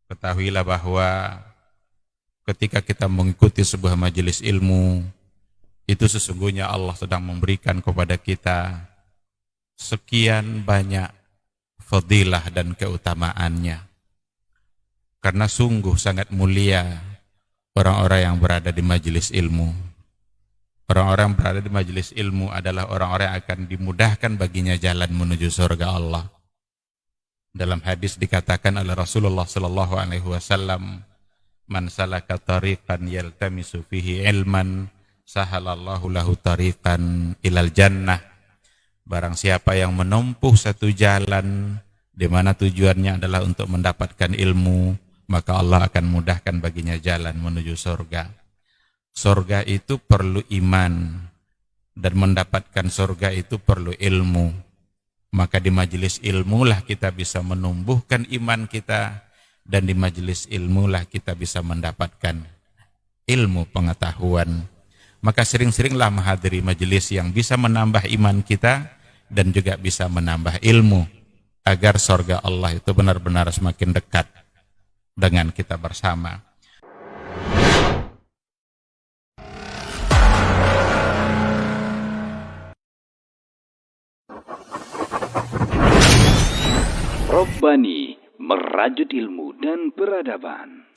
Ketahuilah bahwa ketika kita mengikuti sebuah majelis ilmu, itu sesungguhnya Allah sedang memberikan kepada kita sekian banyak fadilah dan keutamaannya. Karena sungguh sangat mulia orang-orang yang berada di majelis ilmu. Orang-orang yang berada di majelis ilmu adalah orang-orang yang akan dimudahkan baginya jalan menuju surga Allah. Dalam hadis dikatakan oleh Rasulullah sallallahu alaihi wasallam, "Man salaka tariqan yaltamisu fihi ilman, sahalallahu lahu tariqan ilal jannah." Barang siapa yang menempuh satu jalan di mana tujuannya adalah untuk mendapatkan ilmu, maka Allah akan mudahkan baginya jalan menuju surga. Surga itu perlu iman, dan mendapatkan surga itu perlu ilmu. Maka di majelis ilmulah kita bisa menumbuhkan iman kita, dan di majelis ilmulah kita bisa mendapatkan ilmu pengetahuan. Maka sering-seringlah menghadiri majelis yang bisa menambah iman kita dan juga bisa menambah ilmu, agar surga Allah itu benar-benar semakin dekat dengan kita bersama. Robbani, merajut ilmu dan peradaban.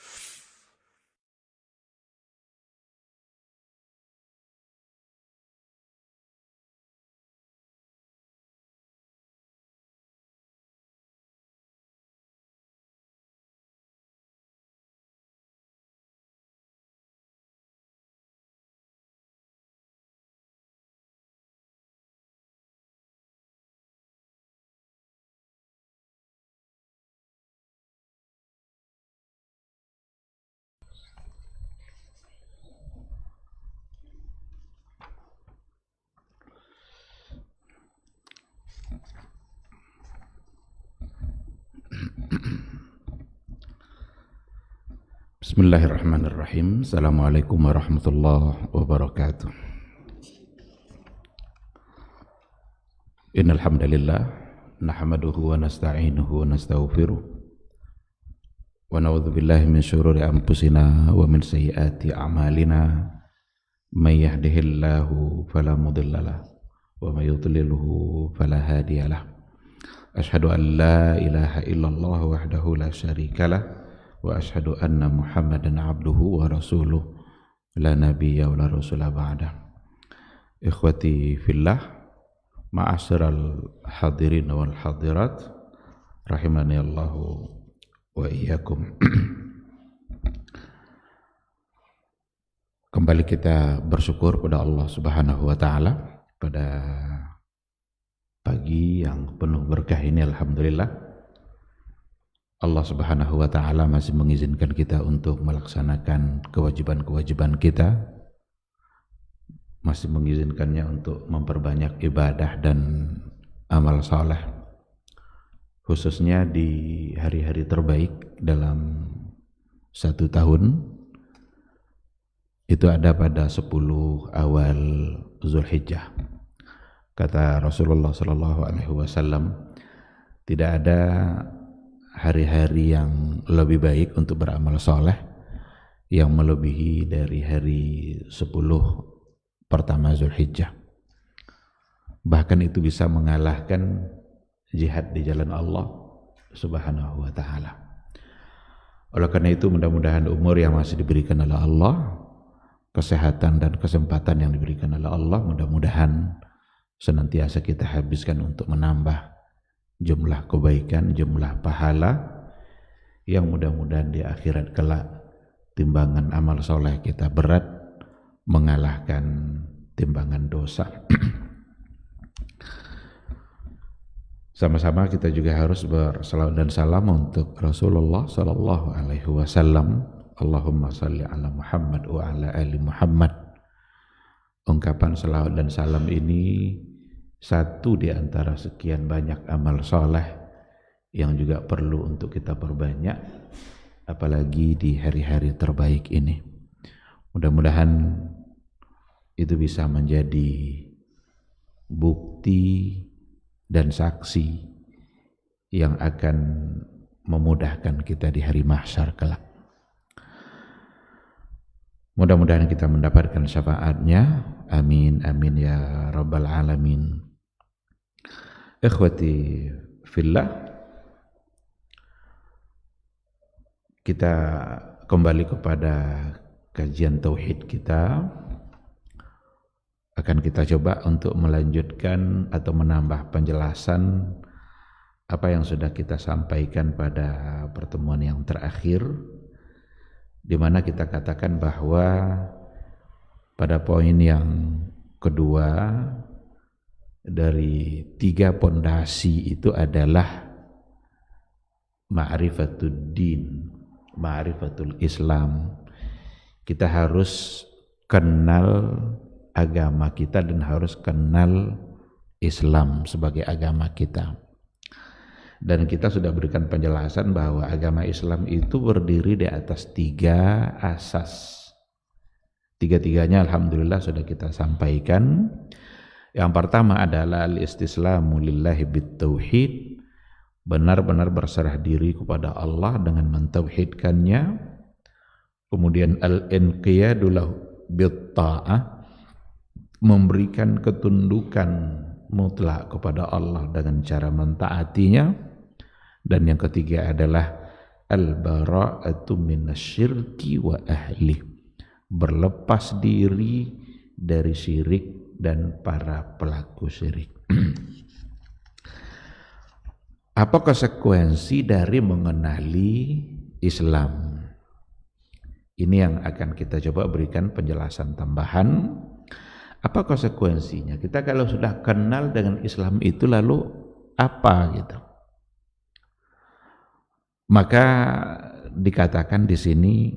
Bismillahirrahmanirrahim. Assalamualaikum warahmatullahi wabarakatuh. Innal hamdalillah nahmaduhu wa nasta'inuhu wa nastaghfiruh wa na'udzu billahi min syururi anfusina wa min sayyiati a'malina. May yahdihillahu fala mudhillalah wa may yudlilhu fala hadiyalah. Asyhadu an la ilaha illallah wahdahu la syarikalah wa asyhadu anna Muhammadan abduhu wa rasuluh la nabiyya wa la rasula ba'dah. Ikhwati fillah, ma'asyiral hadirin wal hadirat, rahimani Allahu wa iyyakum. Kembali kita bersyukur pada Allah Subhanahu wa taala pada pagi yang penuh berkah ini. Alhamdulillah Allah Subhanahu wa taala masih mengizinkan kita untuk melaksanakan kewajiban-kewajiban kita, masih mengizinkannya untuk memperbanyak ibadah dan amal saleh, khususnya di hari-hari terbaik dalam satu tahun. Itu ada pada 10 awal Zulhijjah. Kata Rasulullah sallallahu alaihi wasallam, tidak ada hari-hari yang lebih baik untuk beramal soleh yang melebihi dari hari 10 pertama Zulhijjah. Bahkan itu bisa mengalahkan jihad di jalan Allah Subhanahu wa taala. Oleh karena itu, mudah-mudahan umur yang masih diberikan oleh Allah, kesehatan dan kesempatan yang diberikan oleh Allah, mudah-mudahan senantiasa kita habiskan untuk menambah jumlah kebaikan, jumlah pahala, yang mudah-mudahan di akhirat kelak timbangan amal soleh kita berat mengalahkan timbangan dosa. Sama-sama kita juga harus bersalawat dan salam untuk Rasulullah sallallahu alaihi wasallam. Allahumma salli ala Muhammad wa ala ali Muhammad. Ungkapan salawat dan salam ini satu di antara sekian banyak amal soleh yang juga perlu untuk kita perbanyak, apalagi di hari-hari terbaik ini. Mudah-mudahan itu bisa menjadi bukti dan saksi yang akan memudahkan kita di hari mahsyar kelak. Mudah-mudahan kita mendapatkan syafaatnya. Amin, amin ya rabbal alamin. Ikhwati fillah, kita kembali kepada kajian tauhid kita. Akan kita coba untuk melanjutkan atau menambah penjelasan apa yang sudah kita sampaikan pada pertemuan yang terakhir, di mana kita katakan bahwa pada poin yang kedua dari 3 pondasi itu adalah ma'rifatud din, ma'rifatul Islam. Kita harus kenal agama kita dan harus kenal Islam sebagai agama kita. Dan kita sudah berikan penjelasan bahwa agama Islam itu berdiri di atas 3 asas. 3-tiganya alhamdulillah sudah kita sampaikan. Yang pertama adalah al-istislamu lillahi bit-tauhid, benar-benar berserah diri kepada Allah dengan mentauhidkannya. Kemudian al-inqiyadu lahu bit-ta'ah, memberikan ketundukan mutlak kepada Allah dengan cara mentaatinya. Dan yang ketiga adalah al-bara'atu minasyirki wa ahli, berlepas diri dari syirik dan para pelaku syirik. Apa konsekuensi dari mengenali Islam? Ini yang akan kita coba berikan penjelasan tambahan. Apa konsekuensinya? Kita kalau sudah kenal dengan Islam itu lalu apa gitu? Maka dikatakan di sini,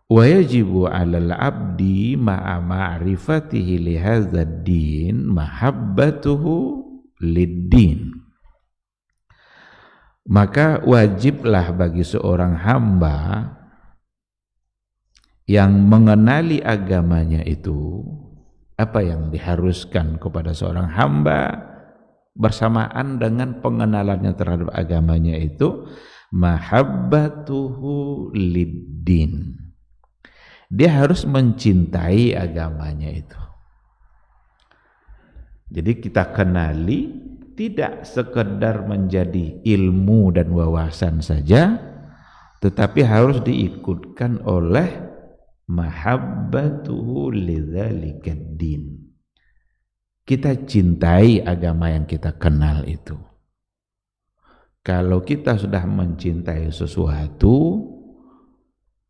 wa yajibu 'alal 'abdi ma'a ma'rifatihi li hadzal din mahabbatuhu lid-din. Maka wajiblah bagi seorang hamba yang mengenali agamanya itu, apa yang diharuskan kepada seorang hamba bersamaan dengan pengenalannya terhadap agamanya itu, mahabbatuhu lid-din. Dia harus mencintai agamanya itu. Jadi kita kenali tidak sekedar menjadi ilmu dan wawasan saja, tetapi harus diikutkan oleh mahabbatuhu lidzalikad din. Kita cintai agama yang kita kenal itu. Kalau kita sudah mencintai sesuatu,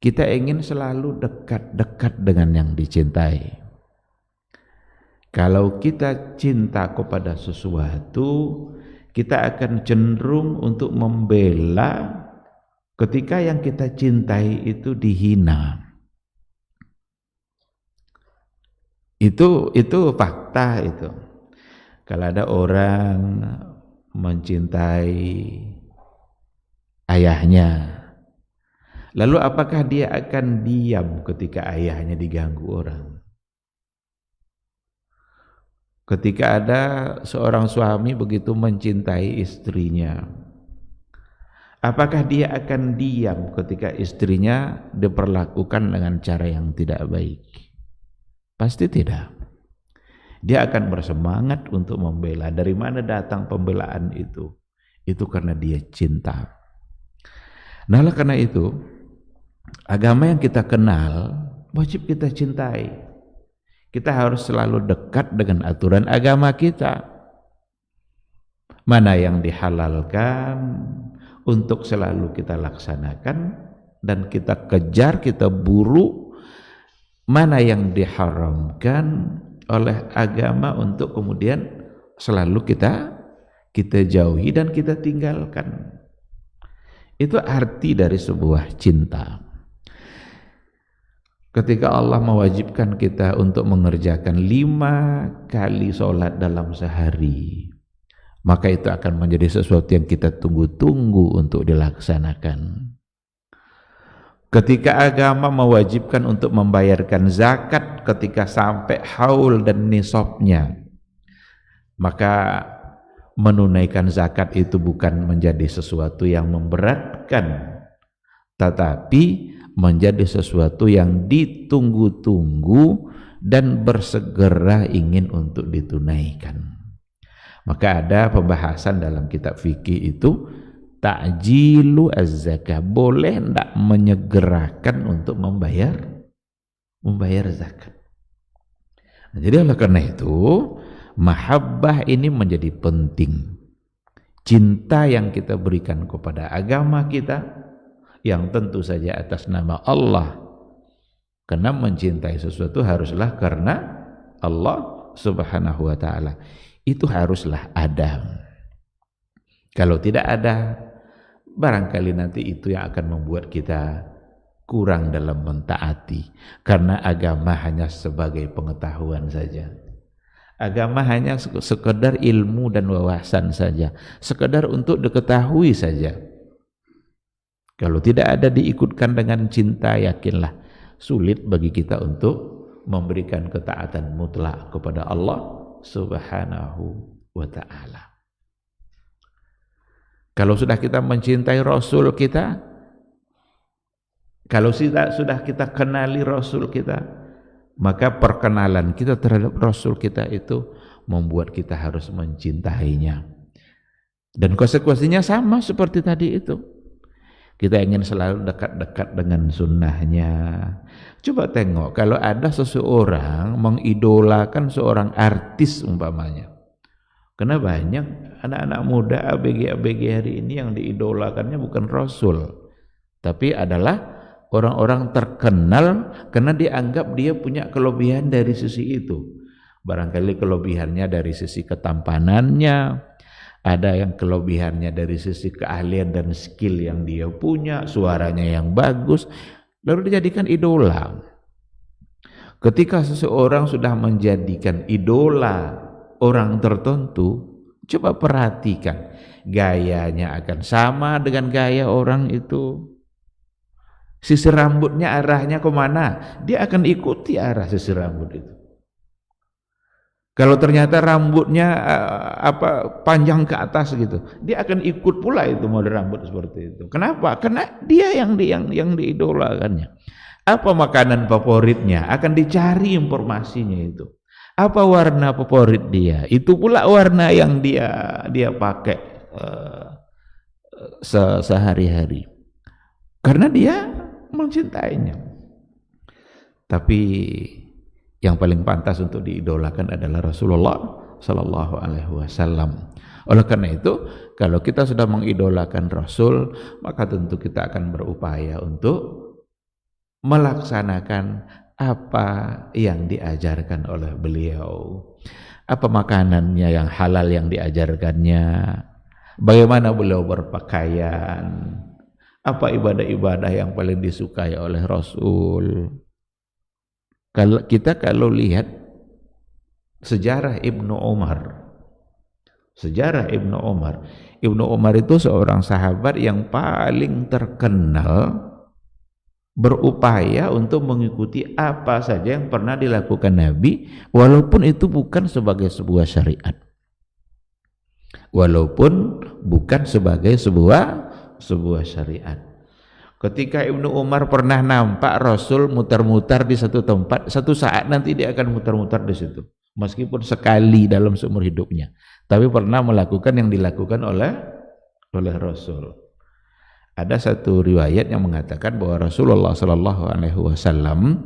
kita ingin selalu dekat-dekat dengan yang dicintai. Kalau kita cinta kepada sesuatu, kita akan cenderung untuk membela ketika yang kita cintai itu dihina. Itu fakta itu. Kalau ada orang mencintai ayahnya, lalu apakah dia akan diam ketika ayahnya diganggu orang? Ketika ada seorang suami begitu mencintai istrinya, apakah dia akan diam ketika istrinya diperlakukan dengan cara yang tidak baik? Pasti tidak. Dia akan bersemangat untuk membela. Dari mana datang pembelaan itu? Itu karena dia cinta. Nah, karena itu, agama yang kita kenal wajib kita cintai. Kita harus selalu dekat dengan aturan agama kita. Mana yang dihalalkan untuk selalu kita laksanakan dan kita kejar, kita buru. Mana yang diharamkan oleh agama untuk kemudian selalu kita jauhi dan kita tinggalkan. Itu arti dari sebuah cinta. Ketika Allah mewajibkan kita untuk mengerjakan 5 kali sholat dalam sehari, maka itu akan menjadi sesuatu yang kita tunggu-tunggu untuk dilaksanakan. Ketika agama mewajibkan untuk membayarkan zakat ketika sampai haul dan nisabnya, maka menunaikan zakat itu bukan menjadi sesuatu yang memberatkan, tetapi menjadi sesuatu yang ditunggu-tunggu dan bersegera ingin untuk ditunaikan. Maka ada pembahasan dalam kitab fikih itu, ta'jilu az-zakah, boleh tidak menyegerakan untuk membayar zakat. Nah, jadi oleh karena itu mahabbah ini menjadi penting. Cinta yang kita berikan kepada agama kita, yang tentu saja atas nama Allah, karena mencintai sesuatu haruslah karena Allah Subhanahu wa ta'ala, itu haruslah ada. Kalau tidak ada, barangkali nanti itu yang akan membuat kita kurang dalam mentaati, karena agama hanya sebagai pengetahuan saja. Agama hanya sekedar ilmu dan wawasan saja, sekedar untuk diketahui saja. Kalau tidak ada diikutkan dengan cinta, yakinlah sulit bagi kita untuk memberikan ketaatan mutlak kepada Allah Subhanahu wa ta'ala. Kalau sudah kita mencintai Rasul kita, kalau sudah kita kenali Rasul kita, maka perkenalan kita terhadap Rasul kita itu membuat kita harus mencintainya. Dan konsekuensinya sama seperti tadi itu. Kita ingin selalu dekat-dekat dengan sunnahnya. Coba tengok, kalau ada seseorang mengidolakan seorang artis umpamanya. Karena banyak anak-anak muda ABG-ABG hari ini yang diidolakannya bukan Rasul, tapi adalah orang-orang terkenal karena dianggap dia punya kelebihan dari sisi itu. Barangkali kelebihannya dari sisi ketampanannya, ada yang kelebihannya dari sisi keahlian dan skill yang dia punya, suaranya yang bagus, lalu dijadikan idola. Ketika seseorang sudah menjadikan idola orang tertentu, coba perhatikan, gayanya akan sama dengan gaya orang itu. Sisi rambutnya arahnya kemana, dia akan ikuti arah sisi rambut itu. Kalau ternyata rambutnya panjang ke atas gitu, dia akan ikut pula itu model rambut seperti itu. Kenapa? Karena dia yang diidolakannya. Apa makanan favoritnya, akan dicari informasinya itu. Apa warna favorit dia, itu pula warna yang dia pakai sehari-hari. Karena dia mencintainya. Tapi yang paling pantas untuk diidolakan adalah Rasulullah Sallallahu Alaihi Wasallam. Oleh karena itu, kalau kita sudah mengidolakan Rasul, maka tentu kita akan berupaya untuk melaksanakan apa yang diajarkan oleh beliau. Apa makanannya yang halal yang diajarkannya, bagaimana beliau berpakaian, apa ibadah-ibadah yang paling disukai oleh Rasul. Kalau lihat sejarah Ibnu Umar, Ibnu Umar itu seorang sahabat yang paling terkenal berupaya untuk mengikuti apa saja yang pernah dilakukan Nabi, walaupun itu bukan sebagai sebuah syariat, walaupun bukan sebagai sebuah syariat. Ketika Ibnu Umar pernah nampak Rasul muter-muter di satu tempat, satu saat nanti dia akan muter-muter di situ, meskipun sekali dalam seumur hidupnya, tapi pernah melakukan yang dilakukan oleh Rasul. Ada satu riwayat yang mengatakan bahwa Rasulullah Sallallahu Alaihi Wasallam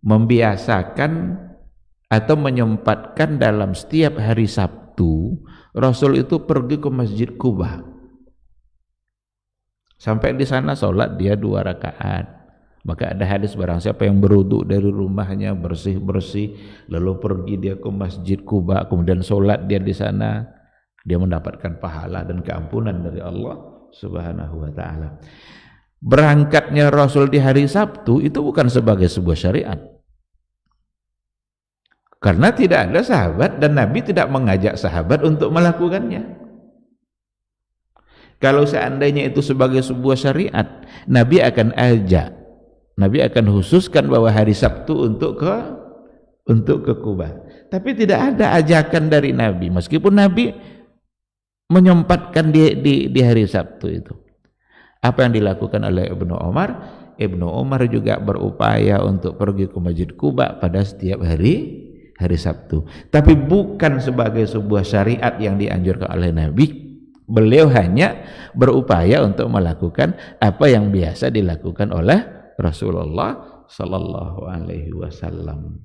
membiasakan atau menyempatkan dalam setiap hari Sabtu Rasul itu pergi ke Masjid Quba. Sampai di sana sholat dia 2 rakaat. Maka ada hadis, barang siapa yang berwudu dari rumahnya bersih-bersih lalu pergi dia ke Masjid Quba, kemudian sholat dia di sana, dia mendapatkan pahala dan keampunan dari Allah Subhanahu wa ta'ala. Berangkatnya Rasul di hari Sabtu itu bukan sebagai sebuah syariat, karena tidak ada sahabat dan Nabi tidak mengajak sahabat untuk melakukannya. Kalau seandainya itu sebagai sebuah syariat, Nabi akan ajak, Nabi akan khususkan bahwa hari Sabtu untuk ke Kuba. Tapi tidak ada ajakan dari Nabi, meskipun Nabi menyempatkan di hari Sabtu itu. Apa yang dilakukan oleh Ibnu Umar? Ibnu Umar juga berupaya untuk pergi ke Masjid Quba pada setiap hari Sabtu. Tapi bukan sebagai sebuah syariat yang dianjurkan oleh Nabi. Beliau hanya berupaya untuk melakukan apa yang biasa dilakukan oleh Rasulullah sallallahu alaihi wasallam.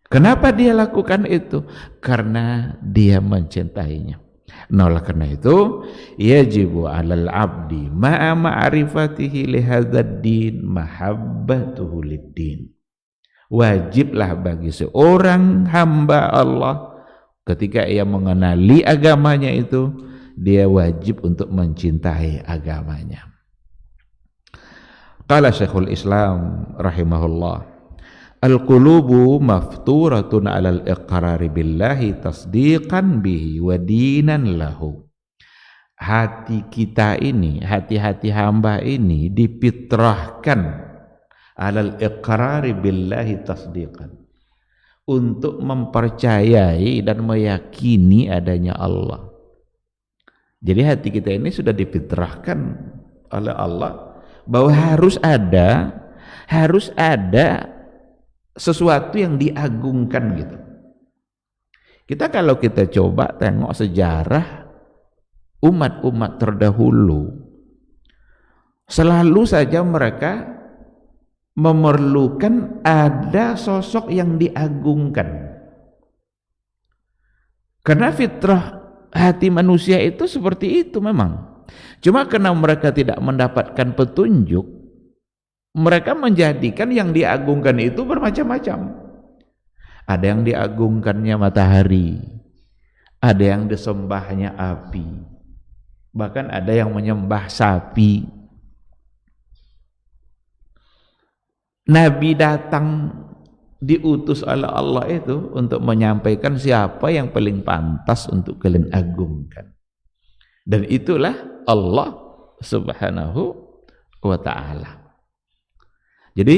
Kenapa dia lakukan itu? Karena dia mencintainya. Nah, oleh karena itu, yajibu 'alal 'abdi ma'a ma'rifatihi li hadzal din mahabbatuhu lid-din. Wajiblah bagi seorang hamba Allah ketika ia mengenali agamanya itu, dia wajib untuk mencintai agamanya. Qala Syekhul Islam rahimahullah, al-qulubu mafturatun 'alal iqrari billahi tasdiqan bihi wa dinan lahu. Hati kita ini, hati-hati hamba ini difitrahkan 'alal iqrari billahi tasdiqan, untuk mempercayai dan meyakini adanya Allah. Jadi hati kita ini sudah difitrahkan oleh Allah bahwa harus ada sesuatu yang diagungkan gitu. Kalau kita coba tengok sejarah umat-umat terdahulu, selalu saja mereka memerlukan ada sosok yang diagungkan. Karena fitrah hati manusia itu seperti itu memang. Cuma karena mereka tidak mendapatkan petunjuk, mereka menjadikan yang diagungkan itu bermacam-macam. Ada yang diagungkannya matahari, ada yang disembahnya api, bahkan ada yang menyembah sapi. Nabi datang diutus oleh Allah itu untuk menyampaikan siapa yang paling pantas untuk kalian agungkan. Dan itulah Allah Subhanahu wa ta'ala. Jadi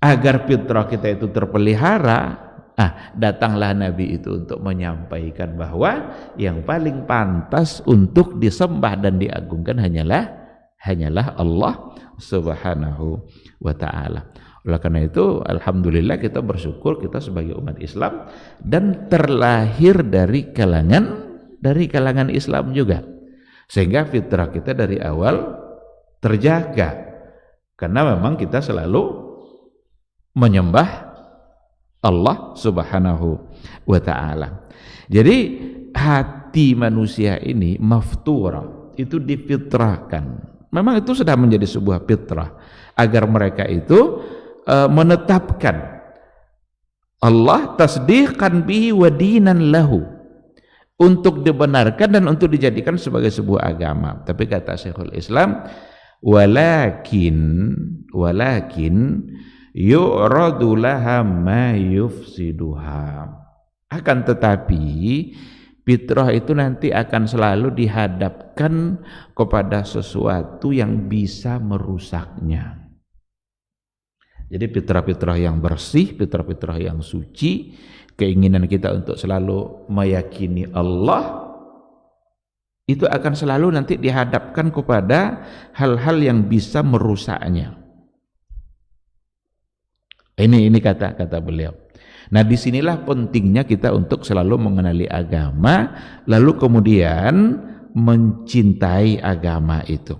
agar fitrah kita itu terpelihara, datanglah Nabi itu untuk menyampaikan bahwa yang paling pantas untuk disembah dan diagungkan hanyalah Allah Subhanahu wa ta'ala. Oleh karena itu, alhamdulillah kita bersyukur kita sebagai umat Islam dan terlahir dari kalangan Islam juga, sehingga fitrah kita dari awal terjaga. Karena memang kita selalu menyembah Allah Subhanahu wa ta'ala. Jadi hati manusia ini maftura, itu difitrahkan. Memang itu sudah menjadi sebuah fitrah agar mereka itu menetapkan Allah tasdiqan bihi wa dinan lahu, untuk dibenarkan dan untuk dijadikan sebagai sebuah agama. Tapi kata Syekhul Islam, walakin yu'radu laha ma yufsiduha. Akan tetapi fitrah itu nanti akan selalu dihadapkan kepada sesuatu yang bisa merusaknya. Jadi fitrah-fitrah yang bersih, fitrah-fitrah yang suci, keinginan kita untuk selalu meyakini Allah, itu akan selalu nanti dihadapkan kepada hal-hal yang bisa merusaknya. Ini kata beliau. Nah, disinilah pentingnya kita untuk selalu mengenali agama, lalu kemudian mencintai agama itu.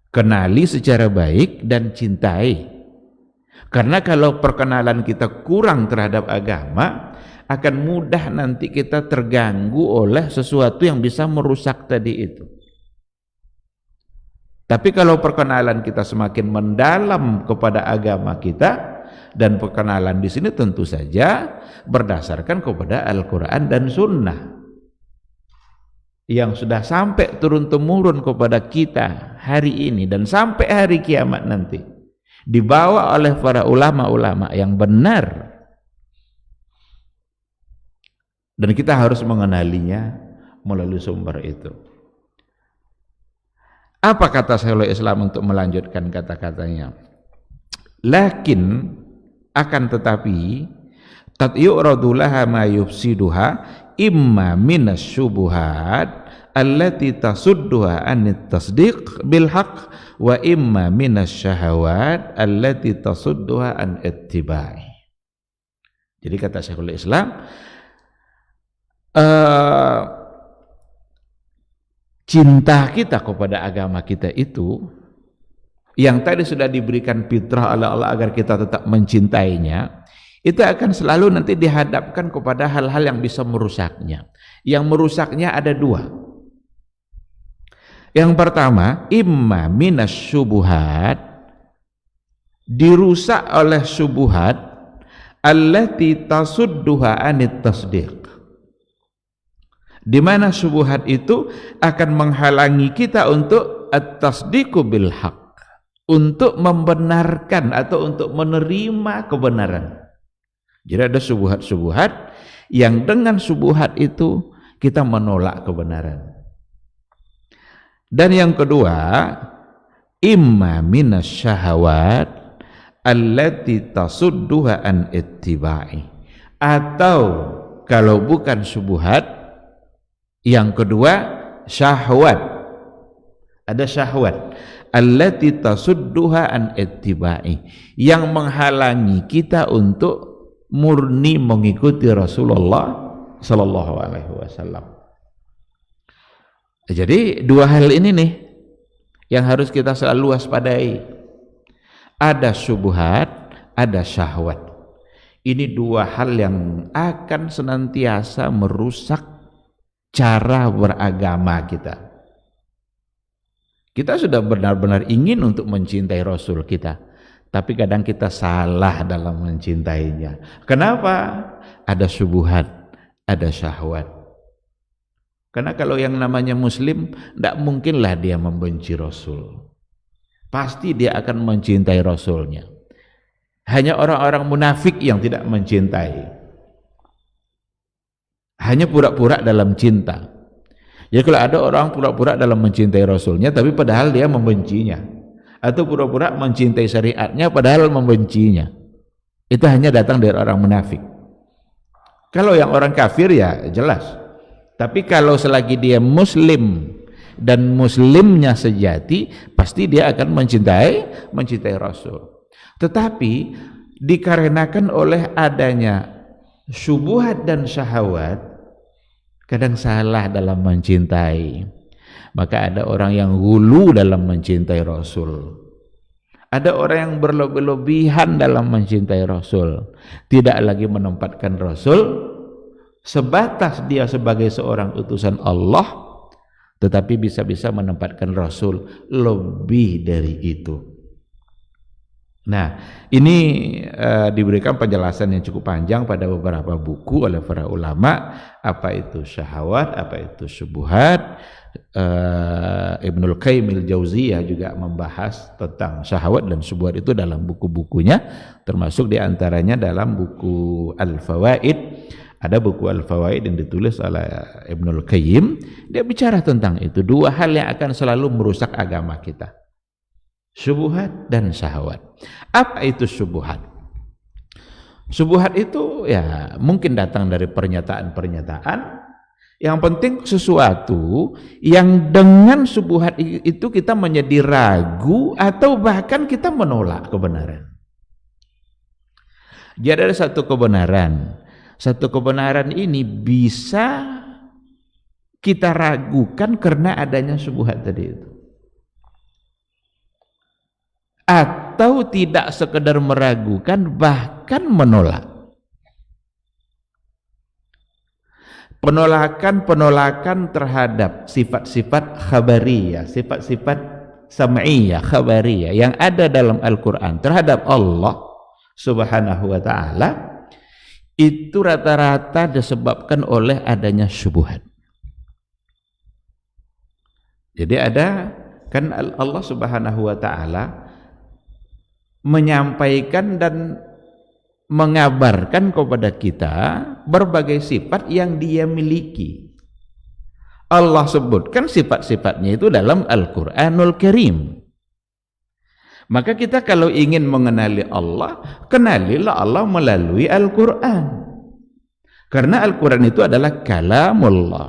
Kenali secara baik dan cintai. Karena kalau perkenalan kita kurang terhadap agama, akan mudah nanti kita terganggu oleh sesuatu yang bisa merusak tadi itu. Tapi kalau perkenalan kita semakin mendalam kepada agama kita, dan perkenalan di sini tentu saja berdasarkan kepada Al-Quran dan Sunnah yang sudah sampai turun-temurun kepada kita hari ini dan sampai hari kiamat nanti, dibawa oleh para ulama-ulama yang benar. Dan kita harus mengenalinya melalui sumber itu. Apa kata Syekhul Islam untuk melanjutkan kata-katanya? Lakin, akan tetapi, qad yu'radu laha ma yufsiduha imma minas syubuhat allati tasudduha anit tasdiq bil haqq wa imma minas syahawat allati tasudduha an ittiba'i. Jadi kata Syekhul Islam, cinta kita kepada agama kita itu yang tadi sudah diberikan fitrah oleh Allah agar kita tetap mencintainya, itu akan selalu nanti dihadapkan kepada hal-hal yang bisa merusaknya. Yang merusaknya ada dua. Yang pertama, imma minas syubuhat, dirusak oleh syubuhat allati tasudduha anit tasdiq, di mana syubuhat itu akan menghalangi kita untuk at-tasdiqu bil haqq, untuk membenarkan atau untuk menerima kebenaran. Jadi ada syubhat-syubhat yang dengan syubhat itu kita menolak kebenaran. Dan yang kedua, imma minas syahawat allati tasudduha an ittiba'i, atau kalau bukan syubhat, yang kedua syahwat. Ada syahwat allati tasudduha an ittiba'i, yang menghalangi kita untuk murni mengikuti Rasulullah sallallahu alaihi wasallam. Jadi dua hal ini nih yang harus kita selalu waspadai. Ada syubhat, ada syahwat. Ini dua hal yang akan senantiasa merusak cara beragama kita. Kita sudah benar-benar ingin untuk mencintai Rasul kita, tapi kadang kita salah dalam mencintainya. Kenapa? Ada syubhat, ada syahwat. Karena kalau yang namanya muslim, tidak mungkinlah dia membenci Rasul. Pasti dia akan mencintai Rasulnya. Hanya orang-orang munafik yang tidak mencintai. Hanya pura-pura dalam cinta. Jadi kalau ada orang pura-pura dalam mencintai Rasulnya, tapi padahal dia membencinya. Atau pura-pura mencintai syariatnya, padahal membencinya. Itu hanya datang dari orang munafik. Kalau yang orang kafir ya jelas. Tapi kalau selagi dia muslim dan muslimnya sejati, pasti dia akan mencintai Rasul. Tetapi dikarenakan oleh adanya syubhat dan syahwat, kadang salah dalam mencintai. Maka ada orang yang hulu dalam mencintai Rasul. Ada orang yang berlebih-lebihan dalam mencintai Rasul. Tidak lagi menempatkan Rasul sebatas dia sebagai seorang utusan Allah, tetapi bisa-bisa menempatkan Rasul lebih dari itu. Nah, ini diberikan penjelasan yang cukup panjang pada beberapa buku oleh para ulama, apa itu syahwat, apa itu syubhat. Ibnul Qayyim al-Jauziyah juga membahas tentang syahwat dan syubhat itu dalam buku-bukunya, termasuk diantaranya dalam buku Al-Fawaid. Ada buku Al-Fawaid yang ditulis oleh Ibnul Qayyim, dia bicara tentang itu, dua hal yang akan selalu merusak agama kita, syubhat dan syahwat. Apa itu syubhat? Syubhat itu ya mungkin datang dari pernyataan-pernyataan, yang penting sesuatu yang dengan syubhat itu kita menjadi ragu atau bahkan kita menolak kebenaran. Jadi ada satu kebenaran ini bisa kita ragukan karena adanya syubhat tadi itu. Atau tidak sekedar meragukan, bahkan menolak. Penolakan terhadap sifat-sifat khabariyah, sifat-sifat sam'iyah, khabariyah yang ada dalam Al-Quran terhadap Allah Subhanahu wa ta'ala, itu rata-rata disebabkan oleh adanya syubhat. Jadi ada kan Allah Subhanahu wa ta'ala menyampaikan dan mengabarkan kepada kita berbagai sifat yang dia miliki. Allah sebutkan sifat-sifatnya itu dalam Al-Quranul Karim. Maka kita kalau ingin mengenali Allah, kenalilah Allah melalui Al-Quran. Karena Al-Quran itu adalah kalamullah,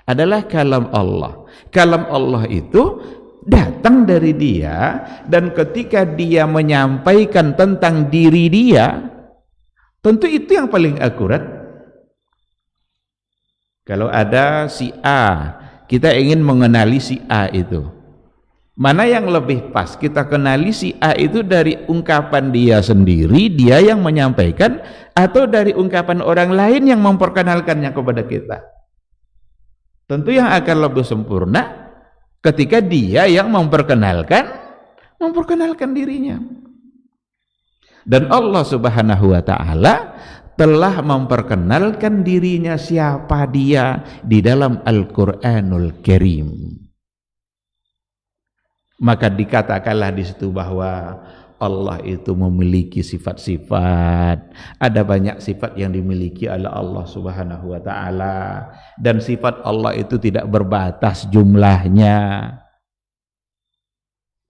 adalah kalam Allah. Kalam Allah itu datang dari Dia, dan ketika Dia menyampaikan tentang diri Dia, tentu itu yang paling akurat. Kalau ada si A, kita ingin mengenali si A itu, mana yang lebih pas? Kita kenali si A itu dari ungkapan dia sendiri, dia yang menyampaikan, atau dari ungkapan orang lain yang memperkenalkannya kepada kita? Tentu yang akan lebih sempurna ketika dia yang memperkenalkan dirinya. Dan Allah Subhanahu wa ta'ala telah memperkenalkan dirinya siapa dia di dalam Al-Quranul Karim. Maka dikatakanlah di situ bahwa Allah itu memiliki sifat-sifat. Ada banyak sifat yang dimiliki oleh Allah Subhanahu wa ta'ala, dan sifat Allah itu tidak berbatas jumlahnya.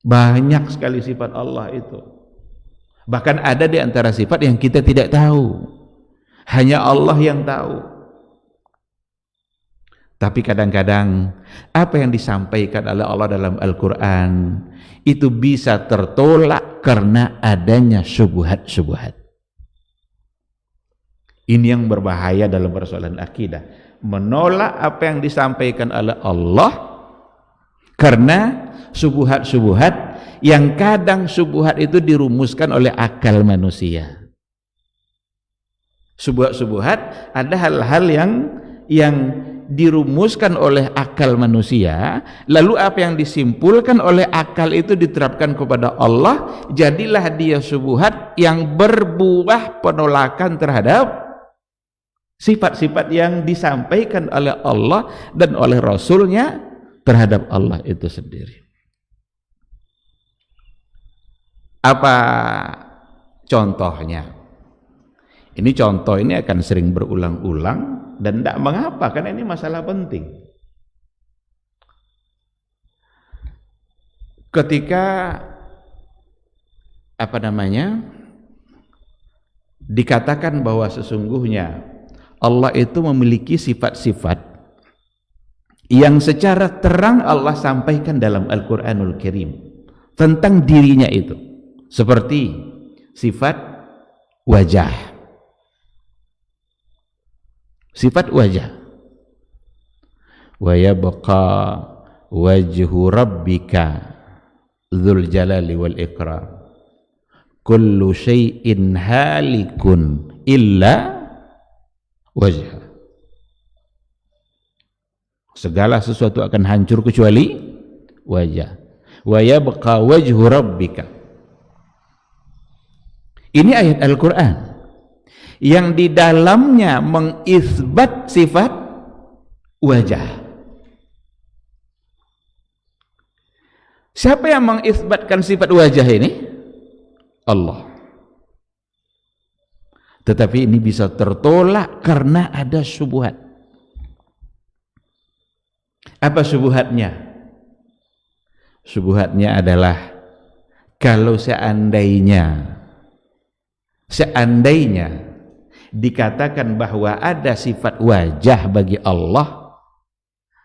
Banyak sekali sifat Allah itu. Bahkan ada di antara sifat yang kita tidak tahu, hanya Allah yang tahu. Tapi kadang-kadang apa yang disampaikan oleh Allah dalam Al-Quran itu bisa tertolak karena adanya syubhat-syubhat. Ini yang berbahaya dalam persoalan akidah, menolak apa yang disampaikan oleh Allah karena syubhat-syubhat yang kadang syubhat itu dirumuskan oleh akal manusia. Syubhat-syubhat ada hal-hal yang dirumuskan oleh akal manusia, lalu apa yang disimpulkan oleh akal itu diterapkan kepada Allah, jadilah dia syubhat yang berbuah penolakan terhadap sifat-sifat yang disampaikan oleh Allah dan oleh Rasulnya terhadap Allah itu sendiri. Apa contohnya? Ini contoh ini akan sering berulang-ulang dan tidak mengapa, karena ini masalah penting. Ketika dikatakan bahwa sesungguhnya Allah itu memiliki sifat-sifat yang secara terang Allah sampaikan dalam Al-Quranul Karim tentang dirinya itu, seperti sifat wajah. Sifat wajah, wa yabqa wajhu rabbika dzul jalali wal ikram kullu syai'in halikun illa wajha. Segala sesuatu akan hancur kecuali wajah. Wa yabqa wajhu rabbika. Ini ayat Al-Quran yang di dalamnya mengisbat sifat wajah. Siapa yang mengisbatkan sifat wajah ini? Allah. Tetapi ini bisa tertolak karena ada syubhat. Apa syubhatnya? Syubhatnya adalah kalau seandainya dikatakan bahwa ada sifat wajah bagi Allah,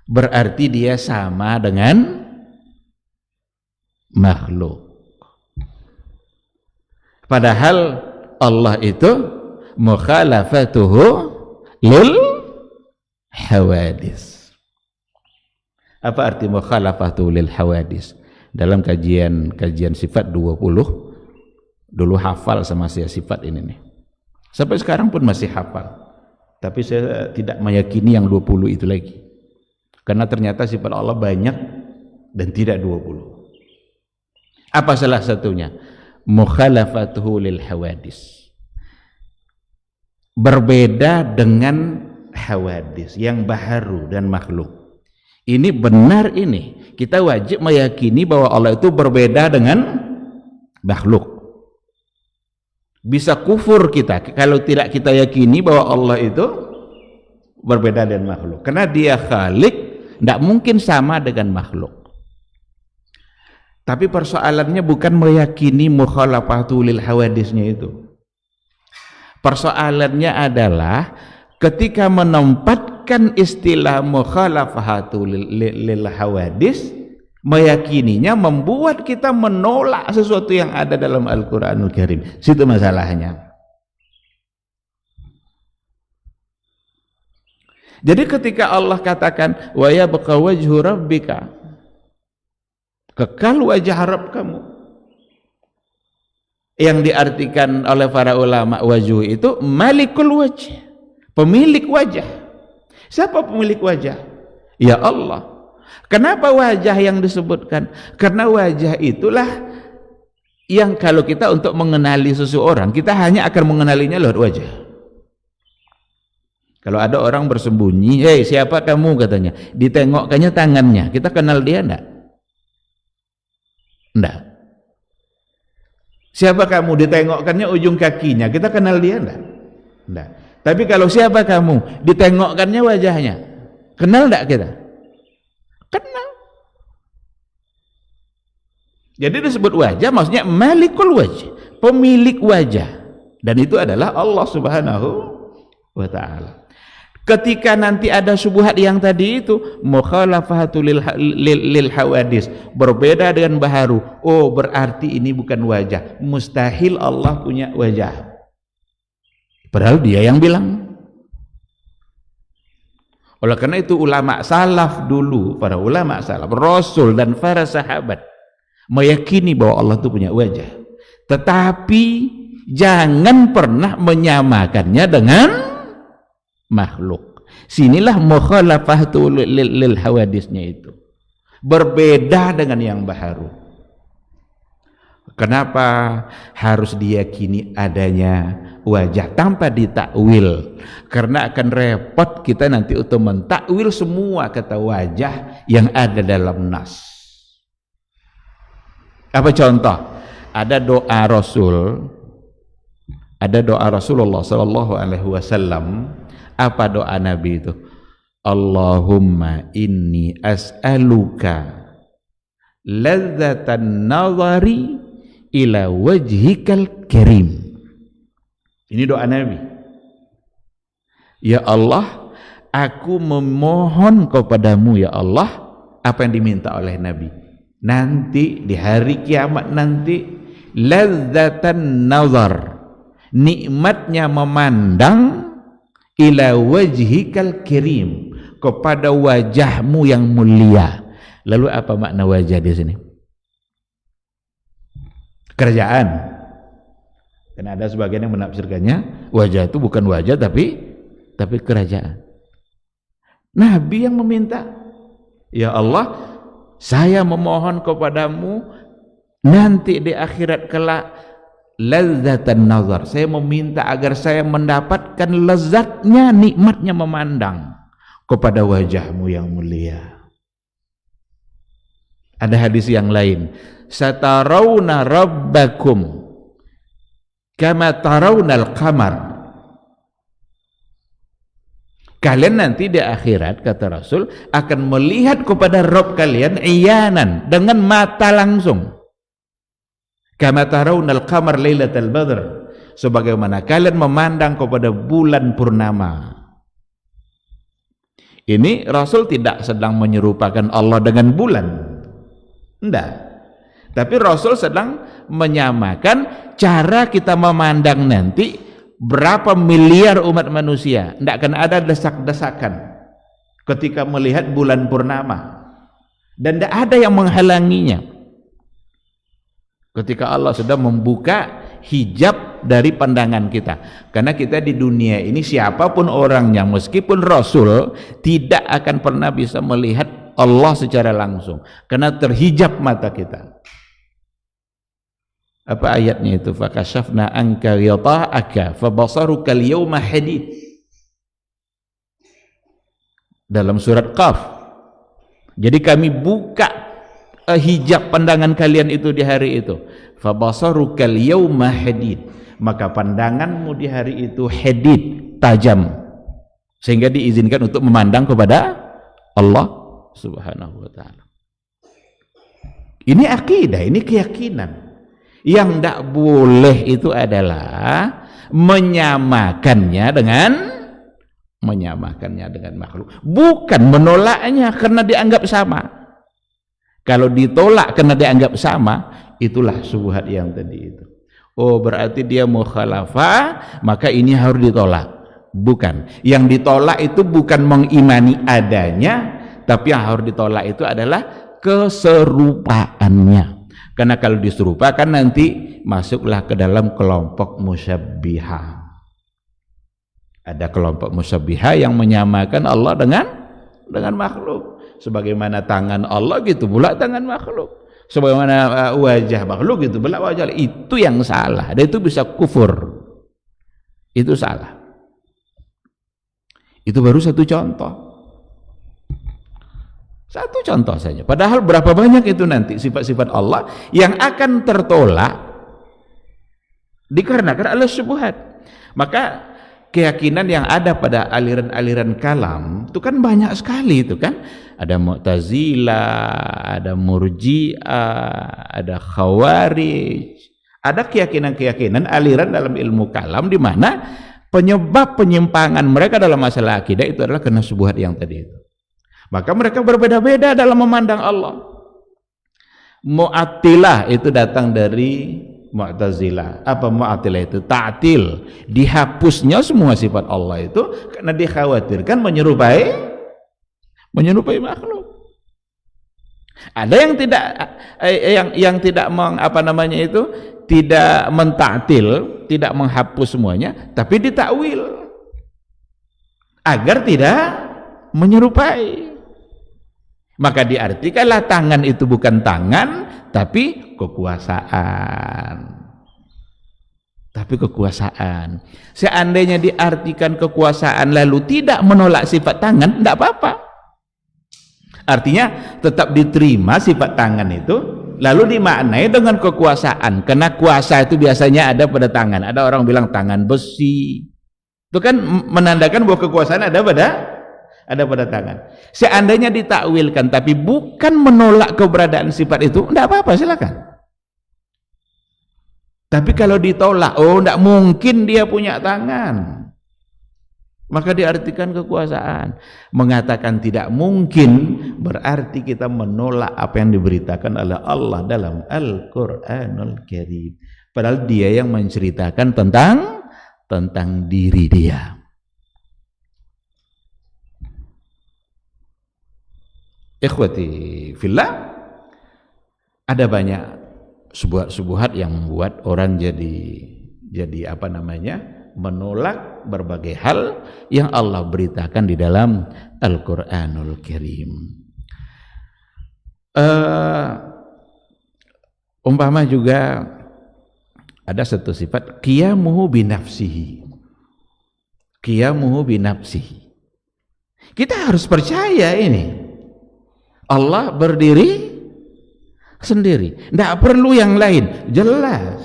berarti dia sama dengan makhluk. Padahal Allah itu mukhalafatuhu lil hawadis. Apa arti mukhalafatuhu lil hawadis? Dalam kajian sifat 20 dulu hafal sama saya sifat ini nih. Sampai sekarang pun masih hafal, tapi saya tidak meyakini yang 20 itu lagi, karena ternyata sifat Allah banyak dan tidak 20. Apa salah satunya? Mukhalafatuhu lil hawadis, berbeda dengan hawadis yang baharu dan makhluk. Ini benar, ini kita wajib meyakini bahwa Allah itu berbeda dengan makhluk. Bisa kufur kita kalau tidak kita yakini bahwa Allah itu berbeda dengan makhluk, karena dia khalik, tidak mungkin sama dengan makhluk. Tapi persoalannya bukan meyakini mukhalafatul lil hawadisnya itu. Persoalannya adalah ketika menempatkan istilah mukhalafahatu lil hawadis, meyakininya membuat kita menolak sesuatu yang ada dalam Al-Quranul Karim. Situ masalahnya. Jadi ketika Allah katakan wa yabqa wajhu rabbika, kekal wajah Rabb kamu, yang diartikan oleh para ulama wajhu itu malikul wajh, pemilik wajah. Siapa pemilik wajah? Ya Allah. Kenapa wajah yang disebutkan? Karena wajah itulah yang kalau kita untuk mengenali seseorang, kita hanya akan mengenalinya lewat wajah. Kalau ada orang bersembunyi, "Hei, siapa kamu?" katanya, ditengokkannya tangannya, kita kenal dia enggak? Enggak. Siapa kamu? Ditengokkannya ujung kakinya, kita kenal dia enggak? Enggak. Tapi kalau siapa kamu? Ditengokkannya wajahnya, kenal enggak kita? Kenal. Jadi disebut wajah maksudnya malikul wajh, pemilik wajah, dan itu adalah Allah Subhanahu wa ta'ala. Ketika nanti ada syubhat yang tadi itu mukhalafatu lil hawadis, berbeda dengan baharu, oh berarti ini bukan wajah, mustahil Allah punya wajah, padahal dia yang bilang. Oleh karena itu ulama salaf dulu, para ulama salaf, Rasul dan para sahabat meyakini bahwa Allah itu punya wajah, tetapi jangan pernah menyamakannya dengan makhluk. Sinilah mukhalafatu lil hawadisnya itu, berbeda dengan yang baharu. Kenapa harus diyakini adanya wajah tanpa ditakwil? Karena akan repot kita nanti untuk mentakwil semua kata wajah yang ada dalam nas. Apa contoh? Ada doa Rasul, ada doa Rasulullah sallallahu alaihi wasallam. Apa doa Nabi itu? Allahumma inni as'aluka ladzatan nazari ila wajhikal karim. Ini doa Nabi. Ya Allah, aku memohon kepadamu ya Allah, apa yang diminta oleh Nabi nanti di hari kiamat nanti, ladzatan nazar, nikmatnya memandang, ila wajhikal karim, kepada wajahmu yang mulia. Lalu apa makna wajah di sini? Kerajaan. Karena ada sebagian yang menafsirkannya wajah itu bukan wajah tapi kerajaan. Nabi yang meminta, ya Allah, saya memohon kepadamu nanti di akhirat kelak ladzatan nazar, saya meminta agar saya mendapatkan lezatnya, nikmatnya memandang kepada wajahmu yang mulia. Ada hadis yang lain, satarawna rabbakum kama tarawnal qamar. Kalian nanti di akhirat, kata Rasul, akan melihat kepada Rabb kalian iyanan, dengan mata langsung. Kama tarawnal qamar lailatal badr, sebagaimana kalian memandang kepada bulan purnama. Ini Rasul tidak sedang menyerupakan Allah dengan bulan, enggak. Tapi Rasul sedang menyamakan cara kita memandang nanti berapa miliar umat manusia. Tidak akan ada desak-desakan ketika melihat bulan purnama, dan tidak ada yang menghalanginya ketika Allah sudah membuka hijab dari pandangan kita. Karena kita di dunia ini siapapun orangnya, meskipun Rasul, tidak akan pernah bisa melihat Allah secara langsung karena terhijab mata kita. Apa ayatnya itu? Fakashafna anka ghita'aka fabasaruka al-yawma hadid. Dalam surat Qaf. Jadi kami buka hijab pandangan kalian itu di hari itu. Fabasaruka al-yawma hadid. Maka pandanganmu di hari itu hadid, tajam, sehingga diizinkan untuk memandang kepada Allah Subhanahu wa ta'ala. Ini akidah, ini keyakinan. Yang tidak boleh itu adalah menyamakannya dengan menyamakannya dengan makhluk, bukan menolaknya karena dianggap sama. Kalau ditolak karena dianggap sama, itulah syubhat yang tadi itu. Oh, berarti dia mukhalafah, maka ini harus ditolak. Bukan. Yang ditolak itu bukan mengimani adanya, tapi yang harus ditolak itu adalah keserupaannya. Karena kalau diserupakan nanti masuklah ke dalam kelompok musyabbihah. Ada kelompok musyabbihah yang menyamakan Allah dengan makhluk. Sebagaimana tangan Allah gitu pula tangan makhluk. Sebagaimana wajah makhluk gitu pula wajah. Itu yang salah. Dan itu bisa kufur. Itu salah. Itu baru satu contoh. Satu contoh saja. Padahal berapa banyak itu nanti sifat-sifat Allah yang akan tertolak dikarenakan Allah syubhat. Maka keyakinan yang ada pada aliran-aliran kalam itu kan banyak sekali itu kan. Ada Mu'tazilah, ada Murji'ah, ada Khawarij. Ada keyakinan-keyakinan aliran dalam ilmu kalam di mana penyebab penyimpangan mereka dalam masalah akidah itu adalah karena syubhat yang tadi itu. Maka mereka berbeda-beda dalam memandang Allah. Mu'attilah itu datang dari Mu'tazilah. Apa Mu'attilah itu? Ta'til. Dihapusnya semua sifat Allah itu karena dikhawatirkan menyerupai makhluk. Ada yang tidak tidak mentaktil, tidak menghapus semuanya, tapi ditakwil agar tidak menyerupai. Maka diartikanlah tangan itu bukan tangan, tapi kekuasaan. Seandainya diartikan kekuasaan lalu tidak menolak sifat tangan, tidak apa-apa. Artinya tetap diterima sifat tangan itu, lalu dimaknai dengan kekuasaan. Karena kuasa itu biasanya ada pada tangan. Ada orang bilang tangan besi. Itu kan menandakan bahwa kekuasaan ada pada tangan. Seandainya ditakwilkan tapi bukan menolak keberadaan sifat itu, tidak apa-apa, silakan. Tapi kalau ditolak, oh tidak mungkin dia punya tangan, maka diartikan kekuasaan. Mengatakan tidak mungkin berarti kita menolak apa yang diberitakan oleh Allah dalam Al-Quranul Karim. Padahal dia yang menceritakan tentang diri dia. Ikhwati fillah, ada banyak subuhat yang membuat orang jadi menolak berbagai hal yang Allah beritakan di dalam Al-Quranul Karim. Umpama juga ada satu sifat qiyamuhu binafsihi. Kita harus percaya ini Allah berdiri sendiri, tidak perlu yang lain, jelas.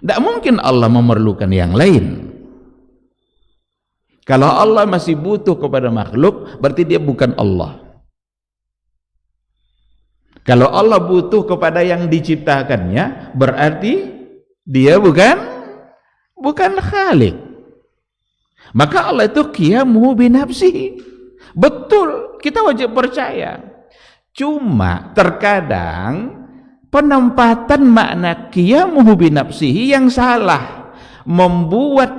Tidak mungkin Allah memerlukan yang lain. Kalau Allah masih butuh kepada makhluk, berarti dia bukan Allah. Kalau Allah butuh kepada yang diciptakannya, berarti dia bukan Khalik. Maka Allah itu qiyamuhu binafsihi. Betul, kita wajib percaya. Cuma terkadang penempatan makna qiyamuhu binafsihi yang salah, membuat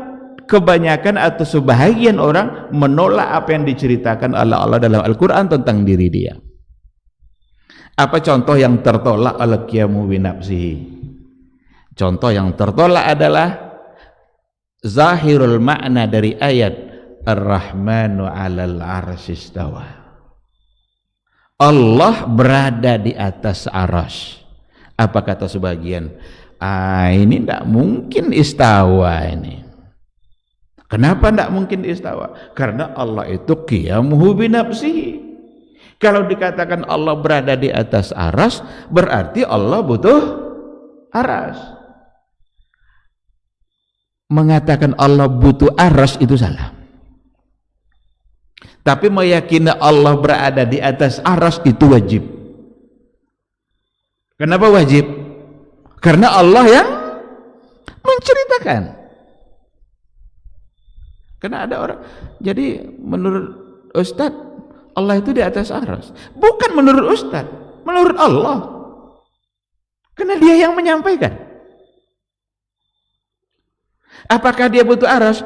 kebanyakan atau sebahagian orang menolak apa yang diceritakan oleh Allah dalam Al-Quran tentang diri dia. Apa contoh yang tertolak oleh qiyamuhu binafsihi? Contoh yang tertolak adalah zahirul makna dari ayat Ar-Rahmanu 'alal 'arsy istawa. Allah berada di atas arsy. Apa kata sebagian? Ini tidak mungkin istawa ini. Kenapa tidak mungkin istawa? Karena Allah itu qiyamuhu binafsihi. Kalau dikatakan Allah berada di atas arsy, berarti Allah butuh arsy. Mengatakan Allah butuh arsy itu salah. Tapi meyakini Allah berada di atas arsy itu wajib. Kenapa wajib? Karena Allah yang menceritakan. Karena ada orang, jadi menurut Ustadz Allah itu di atas arsy. Bukan menurut Ustadz, menurut Allah. Karena dia yang menyampaikan. Apakah dia butuh arsy?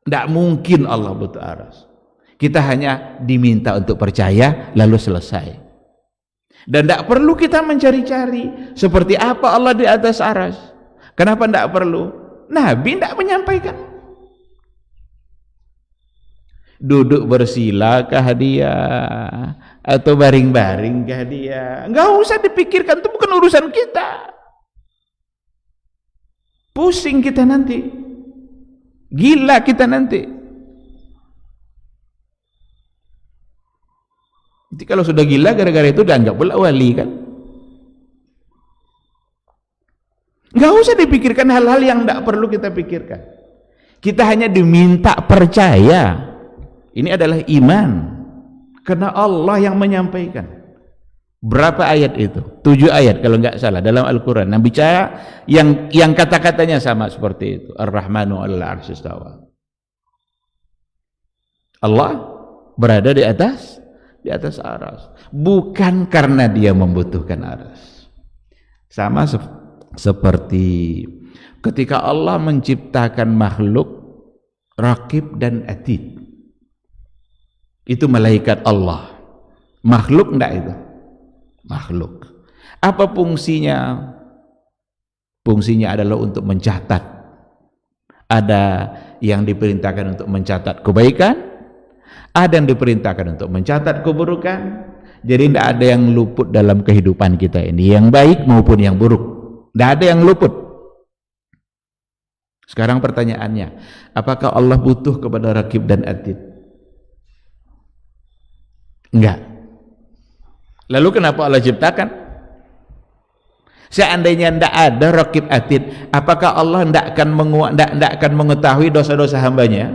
Tidak mungkin Allah butuh arsy. Kita hanya diminta untuk percaya lalu selesai. Dan tidak perlu kita mencari-cari seperti apa Allah di atas arsy. Kenapa tidak perlu? Nabi tidak menyampaikan. Duduk bersilakah dia atau baring-baringkah dia? Enggak usah dipikirkan, itu bukan urusan kita. Pusing kita nanti, gila kita nanti. Jadi kalau sudah gila gara-gara itu dianggap pula wali kan? Enggak usah dipikirkan hal-hal yang tidak perlu kita pikirkan. Kita hanya diminta percaya. Ini adalah iman. Karena Allah yang menyampaikan. Berapa ayat itu? 7 ayat kalau enggak salah dalam Al-Quran. Yang bicara yang kata-katanya sama seperti itu. Ar-Rahmanu 'alal 'arsy istawa. Allah berada di atas arsy. Bukan karena dia membutuhkan arsy. Sama seperti ketika Allah menciptakan makhluk Raqib dan Atid. Itu malaikat Allah. Makhluk enggak itu? Makhluk. Apa fungsinya? Fungsinya adalah untuk mencatat. Ada yang diperintahkan untuk mencatat kebaikan, ada yang diperintahkan untuk mencatat keburukan. Jadi tidak ada yang luput dalam kehidupan kita ini, yang baik maupun yang buruk. Tidak ada yang luput. Sekarang pertanyaannya, apakah Allah butuh kepada Raqib dan Atid? Enggak. Lalu kenapa Allah ciptakan? Seandainya tidak ada Raqib Atid, apakah Allah tidak akan mengetahui dosa-dosa hambanya?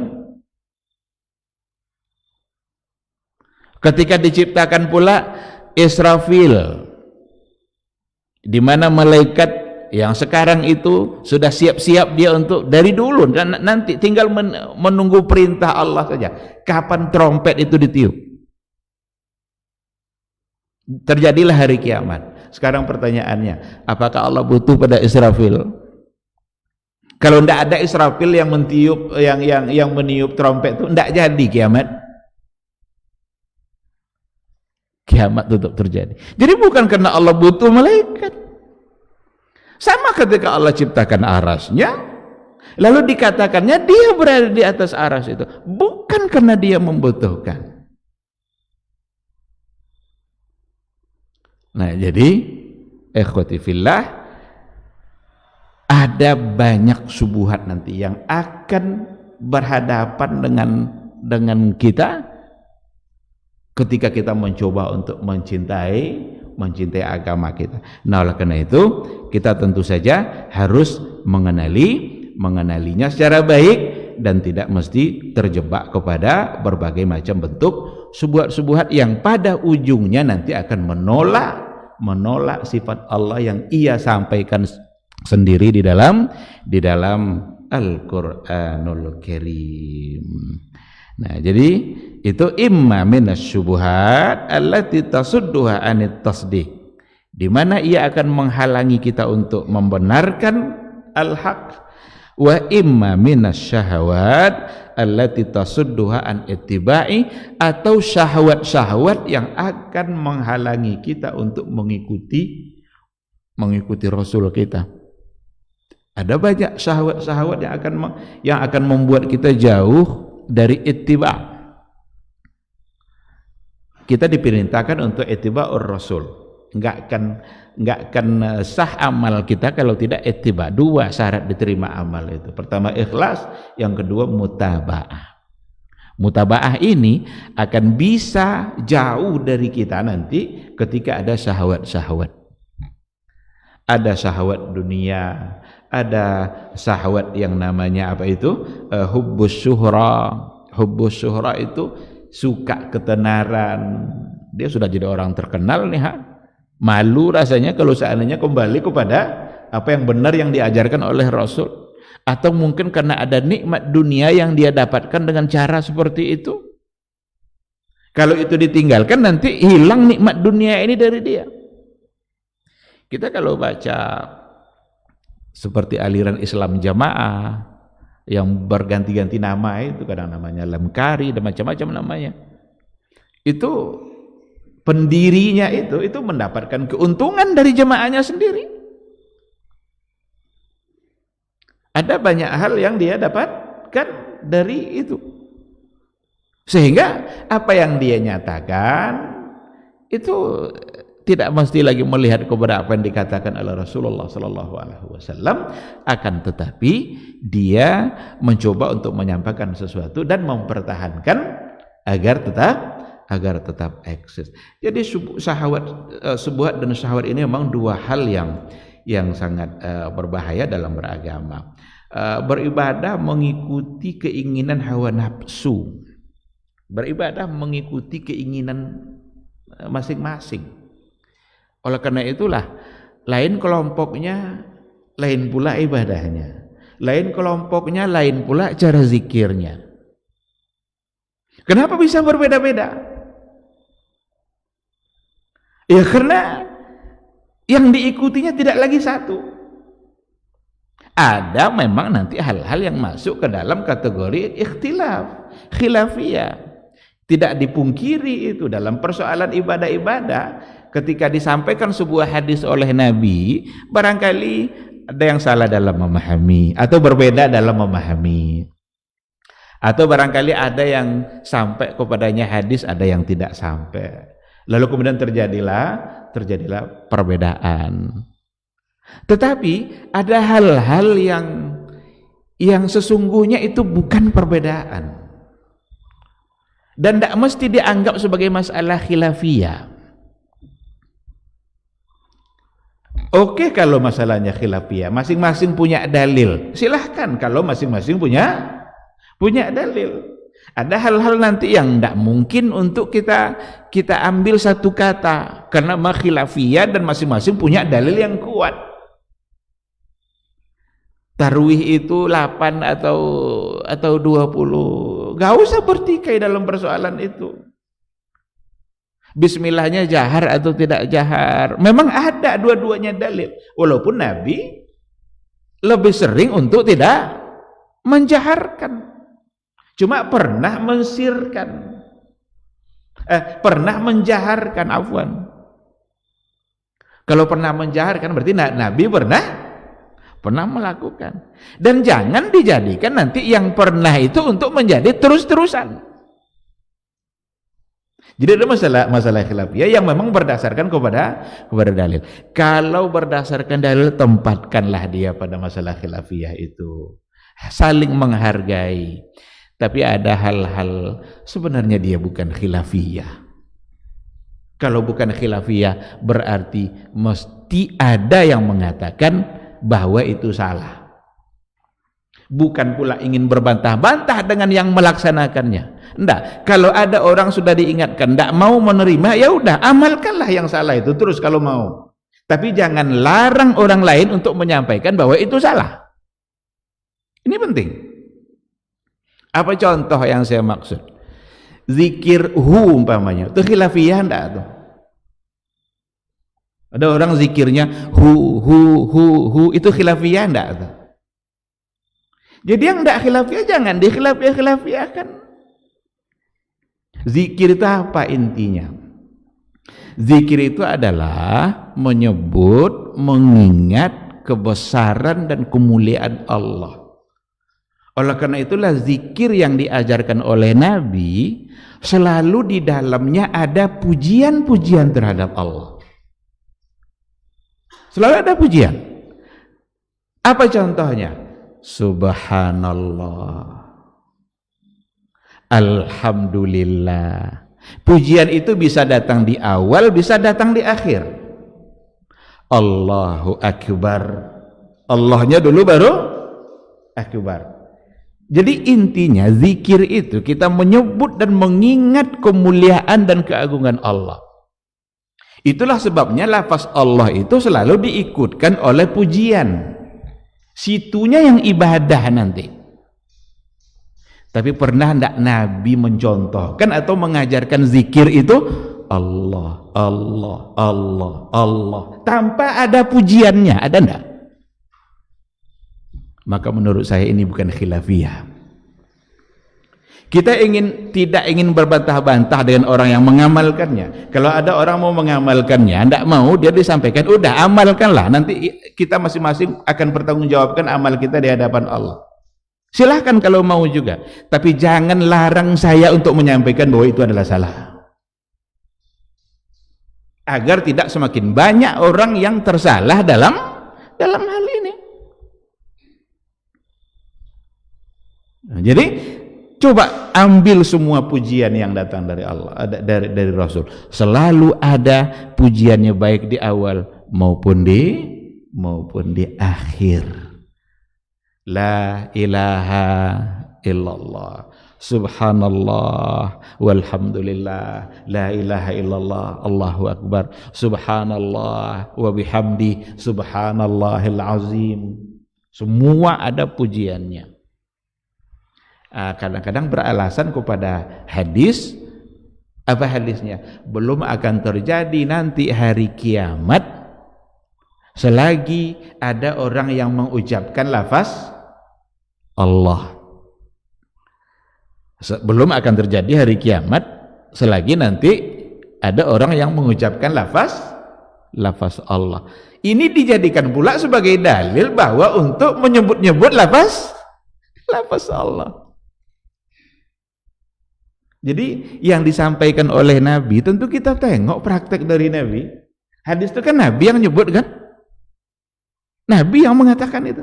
Ketika diciptakan pula Israfil, di mana malaikat yang sekarang itu sudah siap-siap dia untuk dari dulu, dan nanti tinggal menunggu perintah Allah saja. Kapan trompet itu ditiup? Terjadilah hari kiamat. Sekarang pertanyaannya, apakah Allah butuh pada Israfil? Kalau tidak ada Israfil yang mentiup, yang meniup trompet itu, tidak jadi kiamat. Kiamat tetap terjadi. Jadi bukan karena Allah butuh malaikat. Sama ketika Allah ciptakan arasnya, lalu dikatakannya dia berada di atas aras itu, bukan karena dia membutuhkan. Nah, jadi ikhwati fillah, ada banyak subuhat nanti yang akan berhadapan dengan kita ketika kita mencoba untuk mencintai agama kita. Nah, oleh karena itu kita tentu saja harus mengenalinya secara baik dan tidak mesti terjebak kepada berbagai macam bentuk subuhat-subuhat yang pada ujungnya nanti akan menolak sifat Allah yang ia sampaikan sendiri di dalam Al-Qur'anul Karim. Nah, jadi itu imma minasyubuhat allati tasudduha anit tasdiq, di mana ia akan menghalangi kita untuk membenarkan al-haq, wa imma minasyahawat allati tasudduha an ittiba'i, atau syahwat-syahwat yang akan menghalangi kita untuk mengikuti Rasul kita. Ada banyak syahwat-syahwat yang akan membuat kita jauh dari ittiba'. Kita diperintahkan untuk ittiba'ur Rasul. Enggak akan sah amal kita kalau tidak ittiba'. 2 syarat diterima amal itu. Pertama ikhlas, yang kedua mutaba'ah. Mutaba'ah ini akan bisa jauh dari kita nanti ketika ada syahwat-syahwat. Ada syahwat dunia, ada syahwat yang namanya apa itu? Hubbus syuhra. Hubbus syuhra itu suka ketenaran. Dia sudah jadi orang terkenal nih, malu rasanya kalau seandainya kembali kepada apa yang benar yang diajarkan oleh Rasul. Atau mungkin karena ada nikmat dunia yang dia dapatkan dengan cara seperti itu. Kalau itu ditinggalkan nanti hilang nikmat dunia ini dari dia. Kita kalau baca seperti aliran Islam Jamaah yang berganti-ganti nama, itu kadang namanya Lamkari dan macam-macam namanya, itu pendirinya itu mendapatkan keuntungan dari jemaahnya sendiri. Ada banyak hal yang dia dapatkan dari itu, sehingga apa yang dia nyatakan itu tidak mesti lagi melihat kepada apa yang dikatakan oleh Rasulullah SAW, akan tetapi dia mencoba untuk menyampaikan sesuatu dan mempertahankan agar tetap eksis. Jadi syahwat dan syahwat ini memang dua hal yang sangat berbahaya dalam beragama. Beribadah mengikuti keinginan hawa nafsu, beribadah mengikuti keinginan masing-masing. Oleh karena itulah lain kelompoknya, lain pula ibadahnya, lain kelompoknya, lain pula cara zikirnya. Kenapa bisa berbeda-beda? Ya karena yang diikutinya tidak lagi satu. Ada memang nanti hal-hal yang masuk ke dalam kategori ikhtilaf, khilafiyah. Tidak dipungkiri itu dalam persoalan ibadah-ibadah. Ketika disampaikan sebuah hadis oleh Nabi, barangkali ada yang salah dalam memahami atau berbeda dalam memahami, atau barangkali ada yang sampai kepadanya hadis, ada yang tidak sampai, lalu kemudian terjadilah perbedaan. Tetapi ada hal-hal yang sesungguhnya itu bukan perbedaan dan tidak mesti dianggap sebagai masalah khilafiyah. Oke, kalau masalahnya khilafiyah, masing-masing punya dalil, silahkan. Kalau masing-masing punya dalil, ada hal-hal nanti yang tidak mungkin untuk kita ambil satu kata karena khilafiyah dan masing-masing punya dalil yang kuat. Tarwih itu 8 atau 20, gak usah bertikai dalam persoalan itu. Bismillahnya jahar atau tidak jahar, memang ada dua-duanya dalil, walaupun Nabi lebih sering untuk tidak menjaharkan, cuma pernah mensirkan, pernah menjaharkan, afwan. Kalau pernah menjaharkan berarti Nabi pernah melakukan. Dan jangan dijadikan nanti yang pernah itu untuk menjadi terus-terusan. Jadi ada masalah khilafiyah yang memang berdasarkan kepada dalil. Kalau berdasarkan dalil, tempatkanlah dia pada masalah khilafiyah itu, saling menghargai. Tapi ada hal-hal sebenarnya dia bukan khilafiyah. Kalau bukan khilafiyah berarti mesti ada yang mengatakan bahwa itu salah. Bukan pula ingin berbantah-bantah dengan yang melaksanakannya. Enggak, kalau ada orang sudah diingatkan enggak mau menerima, ya udah amalkanlah yang salah itu terus kalau mau. Tapi jangan larang orang lain untuk menyampaikan bahwa itu salah. Ini penting. Apa contoh yang saya maksud? Zikir umpamanya, itu khilafiyah enggak tuh? Ada orang zikirnya hu itu khilafiyah enggak tuh? Jadi yang enggak khilafiyah jangan dikhilafiyahkan. Zikir itu apa intinya? Zikir itu adalah menyebut, mengingat kebesaran dan kemuliaan Allah. Oleh karena itulah zikir yang diajarkan oleh Nabi selalu di dalamnya ada pujian-pujian terhadap Allah. Selalu ada pujian. Apa contohnya? Subhanallah, alhamdulillah. Pujian itu bisa datang di awal, bisa datang di akhir. Allahu Akbar, Allahnya dulu baru Akbar. Jadi intinya zikir itu kita menyebut dan mengingat kemuliaan dan keagungan Allah. Itulah sebabnya lafaz Allah itu selalu diikutkan oleh pujian. Situnya yang ibadah nanti. Tapi pernah enggak Nabi mencontohkan atau mengajarkan zikir itu Allah, Allah, Allah, Allah tanpa ada pujiannya, ada enggak? Maka menurut saya ini bukan khilafiyah. Kita tidak ingin berbantah-bantah dengan orang yang mengamalkannya. Kalau ada orang mau mengamalkannya, enggak mau, dia disampaikan, udah amalkanlah, nanti kita masing-masing akan bertanggungjawabkan amal kita di hadapan Allah. Silahkan kalau mau juga, tapi jangan larang saya untuk menyampaikan bahwa itu adalah salah, agar tidak semakin banyak orang yang tersalah dalam hal ini. Nah, jadi coba ambil semua pujian yang datang dari Allah, dari Rasul. Selalu ada pujiannya, baik di awal maupun di akhir. La ilaha illallah, subhanallah, walhamdulillah, la ilaha illallah, Allahu akbar, subhanallah wa bihamdi, subhanallahil azim. Semua ada pujiannya. Kadang-kadang beralasan kepada hadis. Apa hadisnya? Belum akan terjadi nanti hari kiamat selagi ada orang yang mengucapkan lafaz Allah. Belum akan terjadi hari kiamat selagi nanti ada orang yang mengucapkan lafaz Allah. Ini dijadikan pula sebagai dalil bahwa untuk menyebut-nyebut lafaz Allah. Jadi yang disampaikan oleh Nabi, tentu kita tengok praktek dari Nabi. Hadis itu kan Nabi yang nyebut kan? Nabi yang mengatakan itu.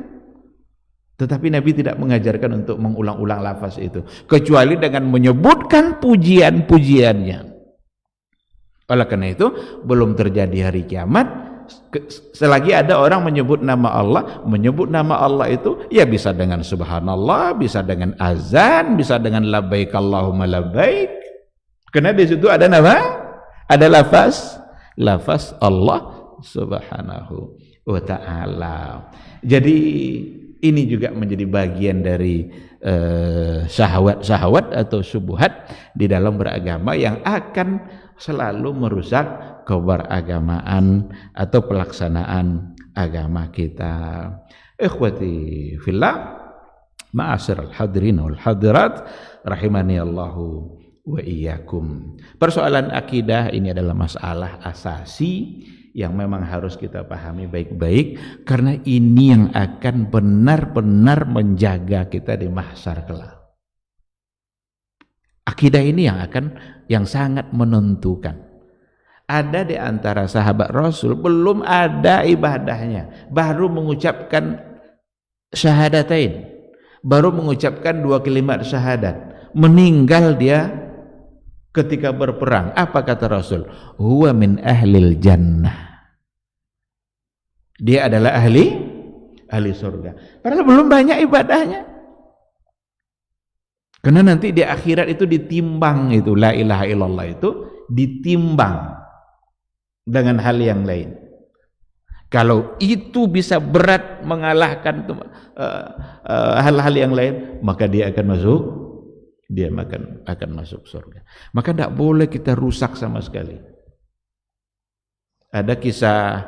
Tetapi Nabi tidak mengajarkan untuk mengulang-ulang lafaz itu, kecuali dengan menyebutkan pujian-pujiannya. Oleh karena itu, belum terjadi hari kiamat selagi ada orang menyebut nama Allah itu ya bisa dengan subhanallah, bisa dengan azan, bisa dengan labbaik Allahumma labbaik. Karena di situ ada lafaz Allah subhanahu wa ta'ala. Jadi ini juga menjadi bagian dari syahwat atau syubhat di dalam beragama yang akan selalu merusak keberagamaan atau pelaksanaan agama kita. Ikhwati fillah, ma'asyiral hadirin wal hadirat rahimani Allahu wa iyyakum. Persoalan akidah ini adalah masalah asasi yang memang harus kita pahami baik-baik, karena ini yang akan benar-benar menjaga kita di mahsyar kelak. Akidah ini yang sangat menentukan. Ada di antara sahabat Rasul belum ada ibadahnya, baru mengucapkan syahadatain, baru mengucapkan 2 kalimat syahadat, meninggal dia ketika berperang. Apa kata Rasul? Huwa min ahlil jannah. Dia adalah ahli surga. Padahal belum banyak ibadahnya. Karena nanti di akhirat itu ditimbang, itu la ilaha illallah itu ditimbang dengan hal yang lain. Kalau itu bisa berat mengalahkan hal-hal yang lain, maka dia akan masuk surga. Maka tidak boleh kita rusak sama sekali. Ada kisah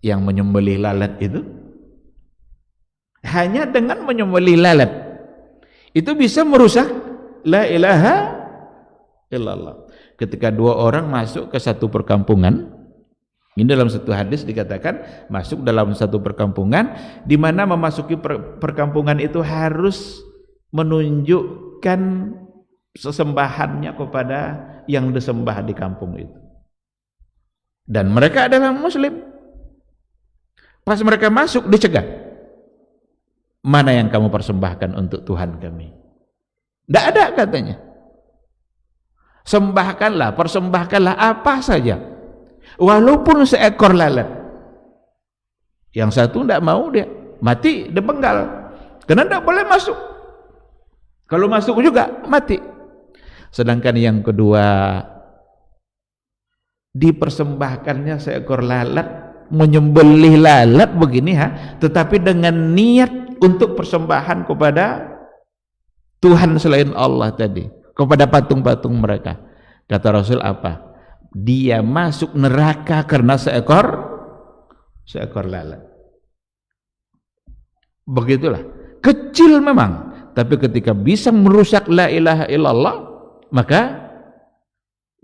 yang menyembelih lalat itu, hanya dengan menyembelih lalat itu bisa merusak la ilaha illallah. Ketika 2 orang masuk ke satu perkampungan, ini dalam satu hadis dikatakan masuk dalam satu perkampungan, di mana memasuki perkampungan itu harus menunjukkan sesembahannya kepada yang disembah di kampung itu. Dan mereka adalah muslim. Pas mereka masuk dicegah. Mana yang kamu persembahkan untuk Tuhan kami? Tidak ada katanya. Persembahkanlah apa saja. Walaupun seekor lalat. Yang satu tidak mau, dia mati, dipenggal. Karena tidak boleh masuk. Kalau masuk juga mati. Sedangkan yang kedua, dipersembahkannya seekor lalat menyembelih lalat begini tetapi dengan niat untuk persembahan kepada Tuhan selain Allah tadi, kepada patung-patung mereka. Kata Rasul apa? Dia masuk neraka karena seekor lalat. Begitulah, kecil memang, tapi ketika bisa merusak la ilaha illallah, maka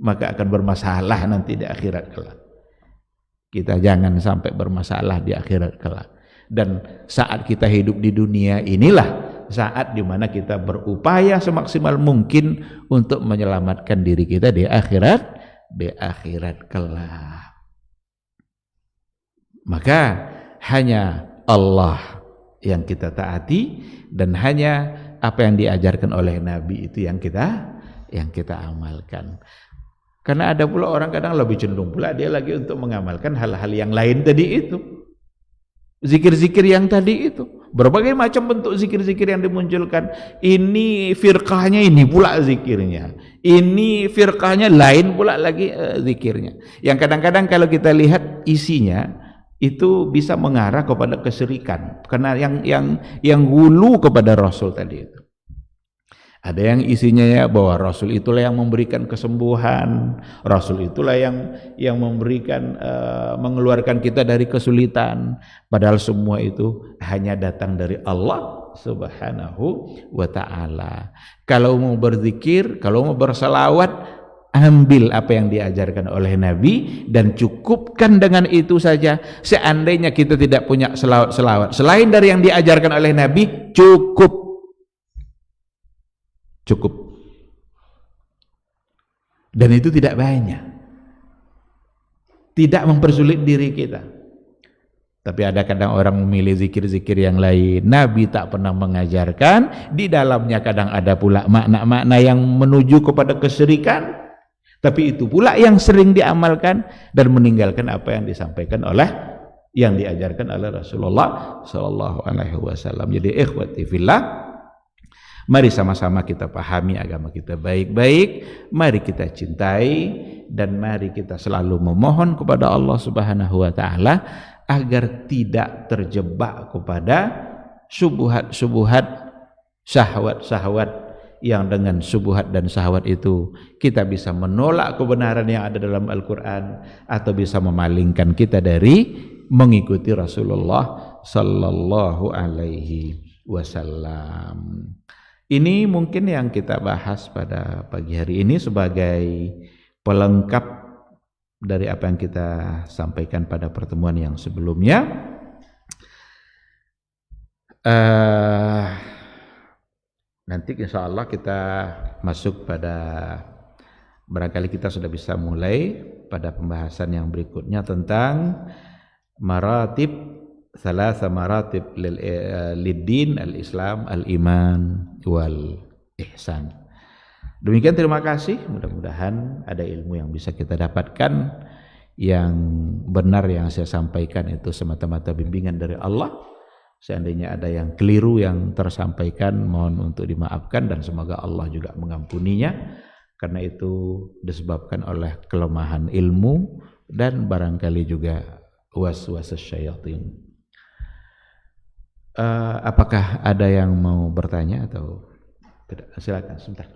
akan bermasalah nanti di akhirat kelak. Kita jangan sampai bermasalah di akhirat kelak. Dan saat kita hidup di dunia inilah saat dimana kita berupaya semaksimal mungkin untuk menyelamatkan diri kita di akhirat kelak. Maka hanya Allah yang kita taati, dan hanya apa yang diajarkan oleh Nabi itu yang kita amalkan. Karena ada pula orang kadang lebih cenderung pula dia lagi untuk mengamalkan hal-hal yang lain tadi itu, zikir-zikir yang tadi itu, berbagai macam bentuk zikir-zikir yang dimunculkan. Ini firqahnya ini pula zikirnya, ini firqahnya lain pula lagi zikirnya, yang kadang-kadang kalau kita lihat isinya itu bisa mengarah kepada kesyirikan, karena yang hulu kepada Rasul tadi itu. Ada yang isinya ya bahwa Rasul itulah yang memberikan kesembuhan, Rasul itulah yang memberikan mengeluarkan kita dari kesulitan, padahal semua itu hanya datang dari Allah Subhanahu wa ta'ala. Kalau mau berzikir, kalau mau berselawat, ambil apa yang diajarkan oleh Nabi dan cukupkan dengan itu saja. Seandainya kita tidak punya selawat selain dari yang diajarkan oleh Nabi, cukup. Dan itu tidak banyak, tidak mempersulit diri kita. Tapi ada kadang orang memilih zikir-zikir yang lain, Nabi tak pernah mengajarkan. Di dalamnya kadang ada pula makna-makna yang menuju kepada kesyirikan, tapi itu pula yang sering diamalkan dan meninggalkan apa yang disampaikan oleh, yang diajarkan oleh Rasulullah sallallahu alaihi wasallam. Jadi ikhwati fillah, mari sama-sama kita pahami agama kita baik-baik, mari kita cintai, dan mari kita selalu memohon kepada Allah Subhanahu wa taala agar tidak terjebak kepada syubhat-syubhat, syahwat-syahwat, yang dengan syubhat dan syahwat itu kita bisa menolak kebenaran yang ada dalam Al-Quran, atau bisa memalingkan kita dari mengikuti Rasulullah sallallahu alaihi wasallam. Ini mungkin yang kita bahas pada pagi hari ini sebagai pelengkap dari apa yang kita sampaikan pada pertemuan yang sebelumnya. Nanti insya Allah kita masuk pada, barangkali kita sudah bisa mulai pada pembahasan yang berikutnya tentang maratib, salasa maratib lid-din, al-Islam, al-iman, wal ihsan. Demikian, terima kasih. Mudah-mudahan ada ilmu yang bisa kita dapatkan, yang benar yang saya sampaikan itu semata-mata bimbingan dari Allah. Seandainya ada yang keliru yang tersampaikan, mohon untuk dimaafkan, dan semoga Allah juga mengampuninya, karena itu disebabkan oleh kelemahan ilmu dan barangkali juga waswas syaitan. Apakah ada yang mau bertanya atau tidak? Silakan sebentar.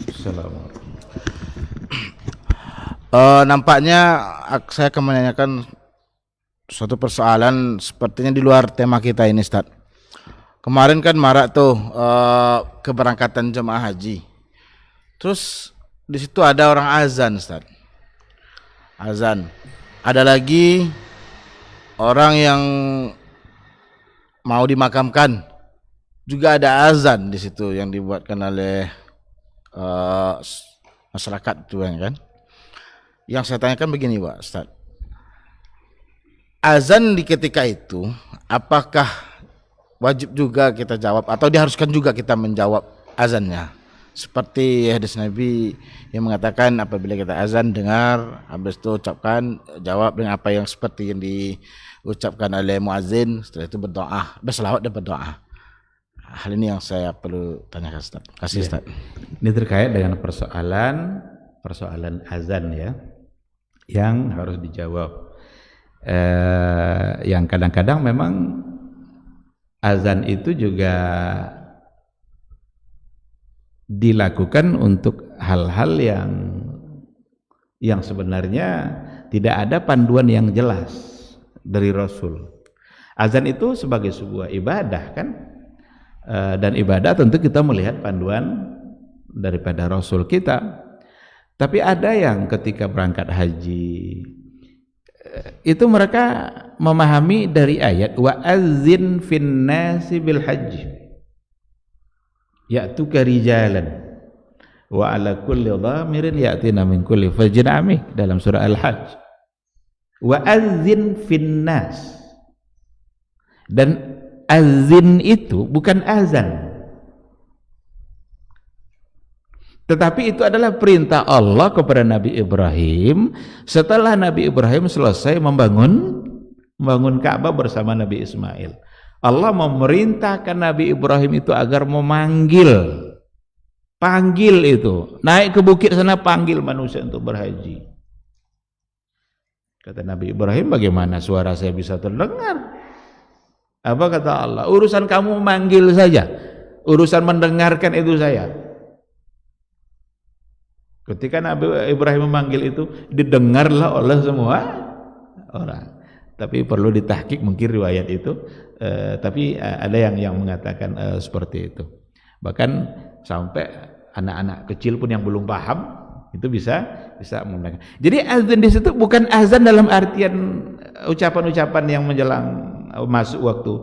Assalamualaikum. Nampaknya saya akan menanyakan suatu persoalan sepertinya di luar tema kita ini, Ustaz. Kemarin kan marak tuh keberangkatan jemaah haji. Terus di situ ada orang azan, Ustaz. Azan. Ada lagi orang yang mau dimakamkan, juga ada azan di situ yang dibuatkan oleh masyarakat itu kan. Yang saya tanyakan begini, Pak Ustaz. Azan di ketika itu apakah wajib juga kita jawab atau diharuskan juga kita menjawab azannya? Seperti hadis Nabi yang mengatakan apabila kita azan dengar, habis itu ucapkan, jawab dengan apa yang seperti yang diucapkan oleh muazin, setelah itu berdoa, berselawat dan berdoa. Hal ini yang saya perlu tanyakan, Ustaz. Terima kasih, Ustaz. Ini terkait dengan persoalan persoalan azan ya, yang harus dijawab. Yang kadang-kadang memang azan itu juga dilakukan untuk hal-hal yang sebenarnya tidak ada panduan yang jelas dari Rasul. Azan itu sebagai sebuah ibadah kan, dan ibadah tentu kita melihat panduan daripada Rasul kita. Tapi ada yang ketika berangkat haji itu mereka memahami dari ayat wa azzin fin nasi bil hajj ya'tuka rijalan wa ala kulli dhamirin ya'tina min kulli fajjin amik dalam surah Al-Hajj. Wa azzin fin nas, dan azin itu bukan azan, tetapi itu adalah perintah Allah kepada Nabi Ibrahim setelah Nabi Ibrahim selesai membangun Ka'bah bersama Nabi Ismail. Allah memerintahkan Nabi Ibrahim itu agar panggil itu, naik ke bukit sana, panggil manusia untuk berhaji. Kata Nabi Ibrahim, bagaimana suara saya bisa terdengar? Apa kata Allah? Urusan kamu memanggil saja, urusan mendengarkan itu saya. Ketika Nabi Ibrahim memanggil itu, didengarlah oleh semua orang. Tapi perlu ditahqiq mungkin riwayat itu, tapi ada yang mengatakan seperti itu. Bahkan sampai anak-anak kecil pun yang belum paham itu bisa mendengar. Jadi azan di situ bukan azan dalam artian ucapan-ucapan yang menjelang masuk waktu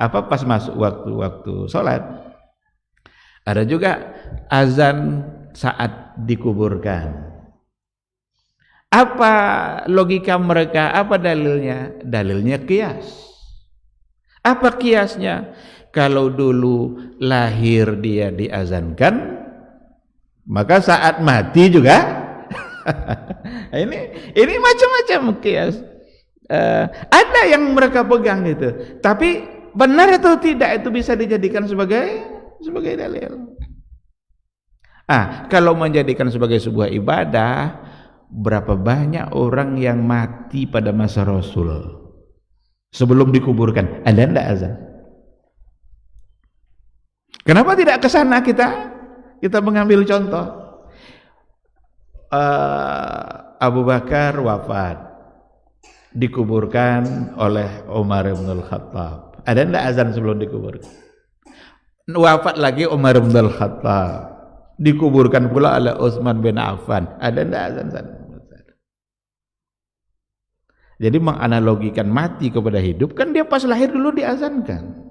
pas masuk waktu sholat. Ada juga azan saat dikuburkan. Apa logika mereka? Apa dalilnya? Dalilnya kias. Apa kiasnya? Kalau dulu lahir dia diazankan, maka saat mati juga ini macam-macam kias. Ada yang mereka pegang itu, tapi benar atau tidak itu bisa dijadikan sebagai dalil. Kalau menjadikan sebagai sebuah ibadah, berapa banyak orang yang mati pada masa Rasul sebelum dikuburkan, ada enggak azan? Kenapa tidak ke sana kita mengambil contoh? Abu Bakar wafat, dikuburkan oleh Umar bin Al-Khattab. Ada enggak azan sebelum dikuburkan? Wafat lagi Umar bin Al-Khattab, dikuburkan pula oleh Utsman bin Affan. Ada enggak azan sana? Jadi menganalogikan mati kepada hidup, kan dia pas lahir dulu diazankan.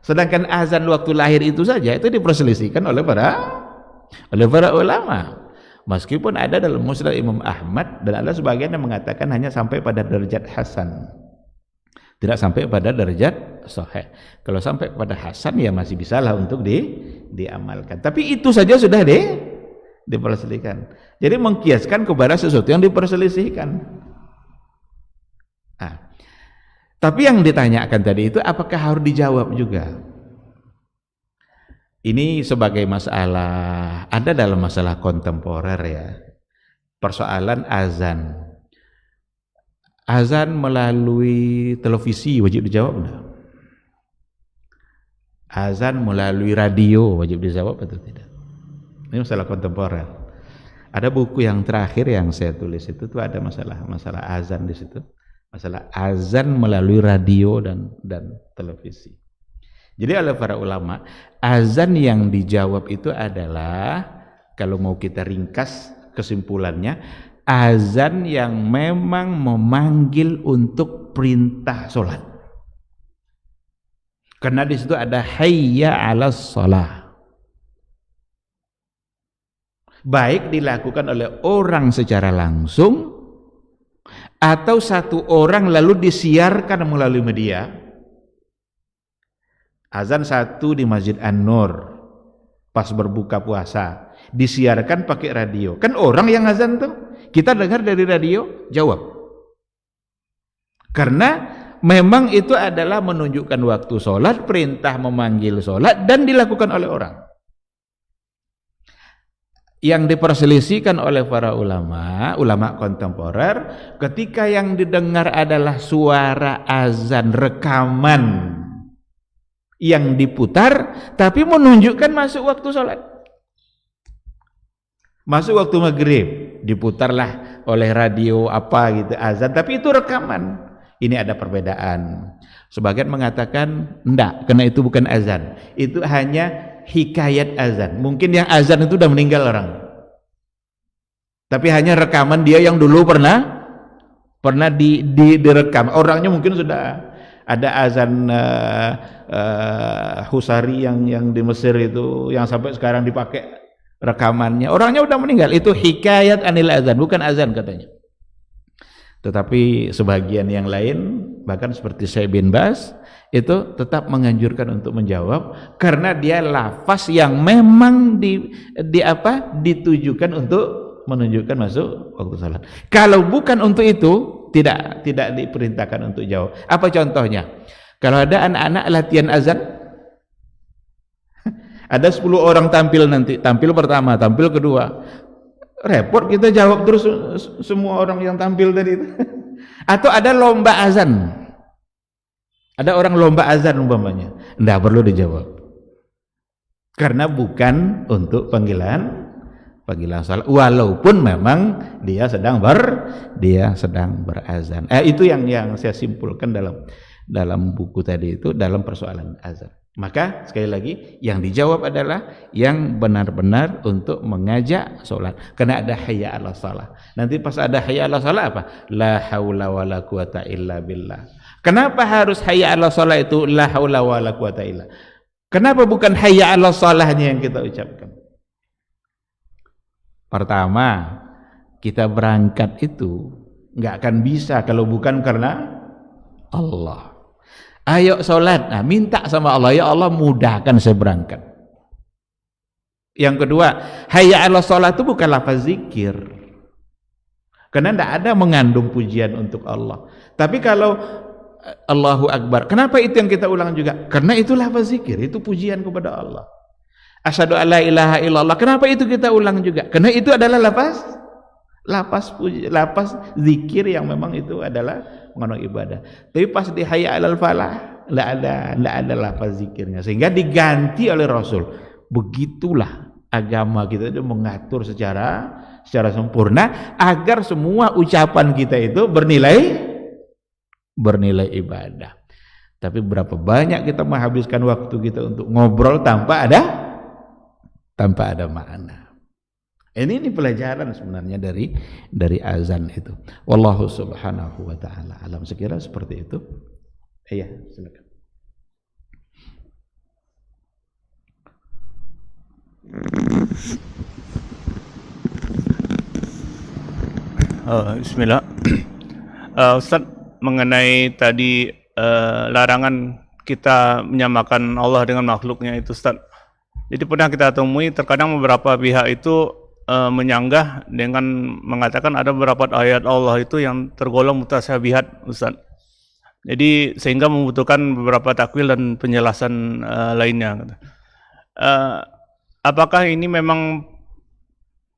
Sedangkan azan waktu lahir itu saja itu diperselisihkan oleh para ulama. Meskipun ada dalam Musnad Imam Ahmad dan ada sebagian yang mengatakan hanya sampai pada derajat hasan, tidak sampai pada derajat sahih. Kalau sampai pada hasan ya masih bisalah untuk diamalkan. Tapi itu saja sudah diperselisihkan. Jadi mengkiaskan kepada sesuatu yang diperselisihkan. Tapi yang ditanyakan tadi itu apakah harus dijawab juga? Ini sebagai masalah, ada dalam masalah kontemporer ya, persoalan azan. Azan melalui televisi wajib dijawab enggak? Azan melalui radio wajib dijawab atau tidak? Ini masalah kontemporer. Ada buku yang terakhir yang saya tulis itu tuh ada masalah azan di situ. Masalah azan melalui radio dan televisi. Jadi oleh para ulama, azan yang dijawab itu adalah, kalau mau kita ringkas kesimpulannya, azan yang memang memanggil untuk perintah sholat. Karena di situ ada hayya 'alas shalah. Baik dilakukan oleh orang secara langsung atau satu orang lalu disiarkan melalui media. Azan satu di Masjid An-Nur pas berbuka puasa disiarkan pakai radio. Kan orang yang azan tuh, kita dengar dari radio, jawab. Karena memang itu adalah menunjukkan waktu sholat, perintah memanggil sholat dan dilakukan oleh orang. Yang diperselisihkan oleh para ulama, ulama kontemporer, ketika yang didengar adalah suara azan rekaman yang diputar, tapi menunjukkan masuk waktu sholat. Masuk waktu maghrib, diputarlah oleh radio apa gitu azan, tapi itu rekaman. Ini ada perbedaan. Sebagian mengatakan enggak, karena itu bukan azan. Itu hanya hikayat azan. Mungkin yang azan itu udah meninggal orang. Tapi hanya rekaman dia yang dulu pernah direkam. Orangnya mungkin sudah ada azan Husari yang di Mesir itu yang sampai sekarang dipakai rekamannya. Orangnya udah meninggal. Itu hikayat anil azan, bukan azan katanya. Tetapi sebagian yang lain, bahkan seperti Syekh bin Baz, itu tetap menganjurkan untuk menjawab karena dia lafaz yang memang ditujukan untuk menunjukkan masuk waktu salat. Kalau bukan untuk itu, tidak diperintahkan untuk jawab. Apa contohnya? Kalau ada anak-anak latihan azan, ada 10 orang tampil nanti, tampil pertama, tampil kedua. Repot kita jawab terus semua orang yang tampil tadi itu. Atau ada lomba azan. Ada orang lomba azan umpamanya. Enggak perlu dijawab. Karena bukan untuk panggilan salat. Walaupun memang dia sedang berazan. Itu yang saya simpulkan dalam buku tadi itu, dalam persoalan azan. Maka sekali lagi yang dijawab adalah yang benar-benar untuk mengajak sholat. Karena ada hayya 'ala shalah. Nanti pas ada hayya 'ala shalah apa? La haula wala quwata illa billah. Kenapa harus hayya 'ala shalah itu la haula wala quwata illa? Kenapa bukan hayya 'ala shalahnya yang kita ucapkan? Pertama, kita berangkat itu nggak akan bisa kalau bukan karena Allah. Ayo sholat, nah minta sama Allah, ya Allah mudahkan saya berangkat. Yang kedua, hayya 'ala sholat itu bukan lafaz zikir, karena tidak ada mengandung pujian untuk Allah. Tapi kalau Allahu Akbar, kenapa itu yang kita ulang juga? Karena itu lafaz zikir, itu pujian kepada Allah. Asyhadu alla ilaha illallah, kenapa itu kita ulang juga? Karena itu adalah lafaz zikir yang memang itu adalah mengandung ibadah. Tapi pas di hayya 'alal falah enggak ada lafaz zikirnya, sehingga diganti oleh Rasul. Begitulah agama kita itu mengatur secara sempurna agar semua ucapan kita itu bernilai ibadah. Tapi berapa banyak kita menghabiskan waktu kita untuk ngobrol tanpa ada makna. Ini pelajaran sebenarnya dari azan itu. Wallahu subhanahu wa ta'ala alam. Sekira seperti itu. Iya, silakan. Bismillah. Ustaz, mengenai tadi larangan kita menyamakan Allah dengan makhluknya itu, Ustaz. Jadi pernah kita temui terkadang beberapa pihak itu menyanggah dengan mengatakan ada beberapa ayat Allah itu yang tergolong mutasyabihat, Ustaz. Jadi sehingga membutuhkan beberapa takwil dan penjelasan lainnya. Apakah ini memang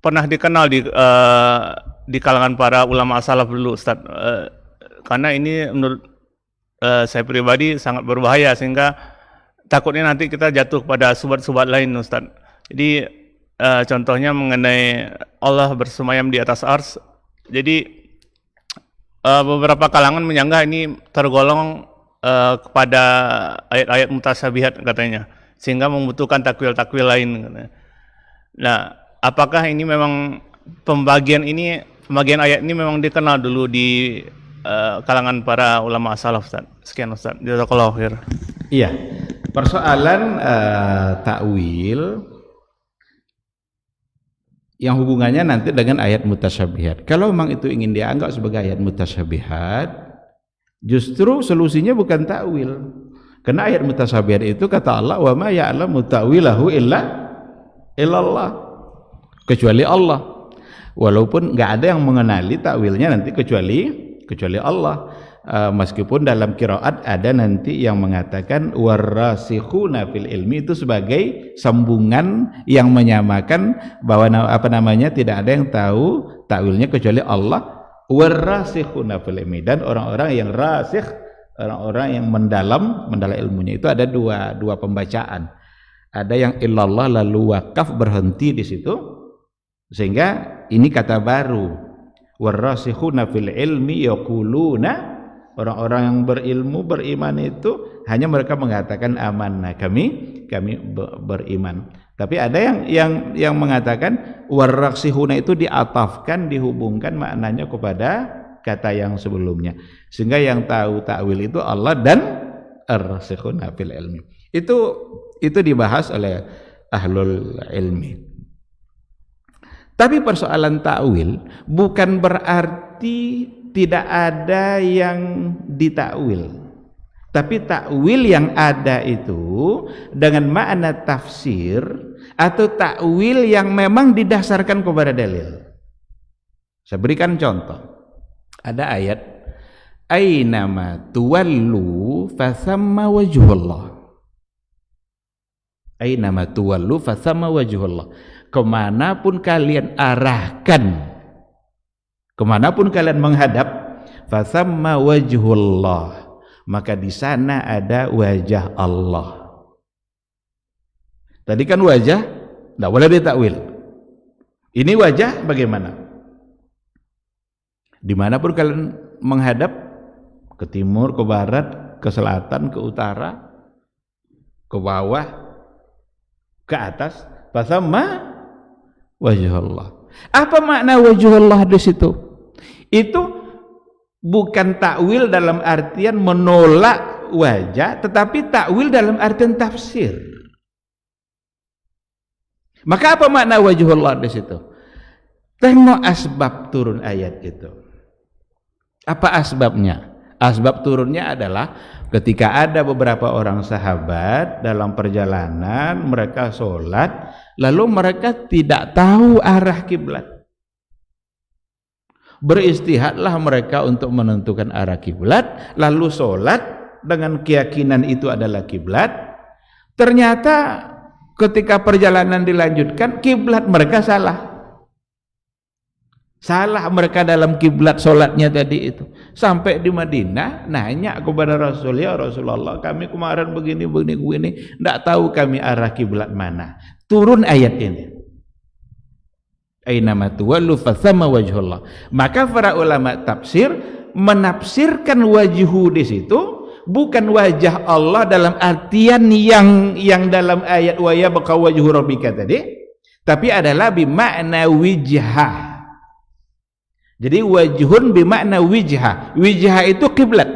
pernah dikenal di kalangan para ulama salaf dulu, Ustaz? Karena ini menurut saya pribadi sangat berbahaya, sehingga takutnya nanti kita jatuh pada subat-subat lain, Ustaz. Jadi contohnya mengenai Allah bersemayam di atas ars. Jadi beberapa kalangan menyanggah ini tergolong kepada ayat-ayat mutasyabihat katanya, sehingga membutuhkan takwil-takwil lain. Nah, apakah ini memang pembagian ayat ini memang dikenal dulu di kalangan para ulama salaf, Ustaz? Sekian, Ustaz. Jazakallahu khair. Iya. Persoalan takwil yang hubungannya nanti dengan ayat mutasyabihat. Kalau memang itu ingin dianggap sebagai ayat mutasyabihat, justru solusinya bukan takwil. Karena ayat mutasyabihat itu kata Allah, wa ma ya'lamu ta'wilahu illallah. Kecuali Allah. Walaupun enggak ada yang mengenali takwilnya nanti kecuali Allah. meskipun dalam qiraat ada nanti yang mengatakan warasikhuna fil ilmi itu sebagai sambungan yang menyamakan bahwa tidak ada yang tahu takwilnya kecuali Allah. Warasikhuna fil ilmi, dan orang-orang yang rasikh, orang-orang yang mendalam ilmunya itu ada dua pembacaan. Ada yang illallah lalu wakaf berhenti di situ, sehingga ini kata baru. Warasikhuna fil ilmi yaquluna, orang-orang yang berilmu, beriman itu hanya mereka mengatakan amanah, kami beriman. Tapi ada yang mengatakan warasikhuna itu diatafkan, dihubungkan maknanya kepada kata yang sebelumnya, sehingga yang tahu takwil itu Allah dan ar-rasikhuna fil ilmi. Itu dibahas oleh ahlul ilmi. Tapi persoalan takwil bukan berarti tidak ada yang ditakwil. Tapi takwil yang ada itu dengan makna tafsir atau takwil yang memang didasarkan kepada dalil. Saya berikan contoh. Ada ayat ainama tuwallu fasamma wajhullah. Ainama tuwallu fasamma wajhullah. Kemanapun kalian arahkan, kemanapun kalian menghadap, fasamma wajhullah, maka di sana ada wajah Allah. Tadi kan wajah tidak boleh ditakwil. Ini wajah bagaimana? Dimanapun kalian menghadap, ke timur, ke barat, ke selatan, ke utara, ke bawah, ke atas, fasamma wajhullah. Apa makna wajhullah di situ? Itu bukan takwil dalam artian menolak wajah, tetapi takwil dalam artian tafsir. Maka apa makna wajhullah di situ? Tengok asbab turun ayat itu. Apa asbabnya? Asbab turunnya adalah ketika ada beberapa orang sahabat dalam perjalanan, mereka sholat, lalu mereka tidak tahu arah kiblat. Beristihadlah mereka untuk menentukan arah kiblat, lalu sholat dengan keyakinan itu adalah kiblat. Ternyata ketika perjalanan dilanjutkan, kiblat mereka salah. Salah mereka dalam kiblat sholatnya tadi itu. Sampai di Madinah nanya kepada Rasulullah, kami kemarin begini, tidak tahu kami arah kiblat mana. Turun ayat ini. Ainama tuwallu fathamma wajhullah. Maka para ulama tafsir menafsirkan wajhu di situ bukan wajah Allah dalam artian yang dalam ayat wa yabqa wajhu rabbika tadi, tapi adalah bimakna wijhah. Jadi wajhun bimakna wijhah. Wijhah itu kiblat.